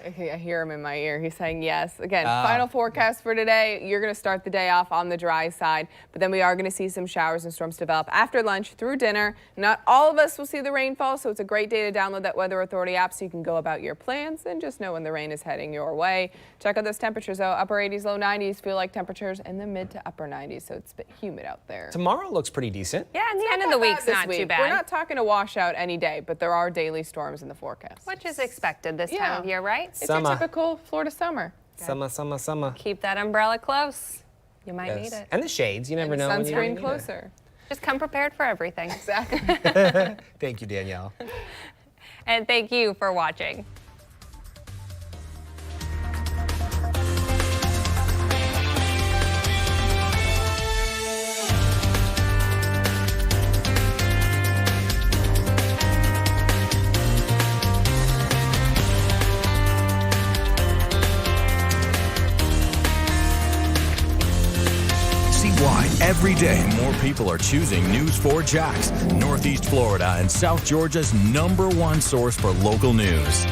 Okay, I hear him in my ear. He's saying yes. Again, final forecast for today. You're going to start the day off on the dry side, but then we are going to see some showers and storms develop after lunch through dinner. Not all of us will see the rainfall, so it's a great day to download that Weather Authority app so you can go about your plans and just know when the rain is heading your way. Check out those temperatures, though. Upper 80s, low 90s. Feel like temperatures in the mid to upper 90s, so it's a bit humid out there. Tomorrow looks pretty decent. Yeah, and the end of the week's This not too week. bad. We're not talking a washout any day, but there are daily storms in the forecast. Which is expected this time of year, right? It's your typical Florida summer. Summer. Keep that umbrella close. You might need it. And the shades. You never know when you Sunscreen need closer. Just come prepared for everything. Exactly. it. Thank you, Danielle. And thank you for watching. See why every day more people are choosing News 4 Jax, Northeast Florida and South Georgia's #1 source for local news.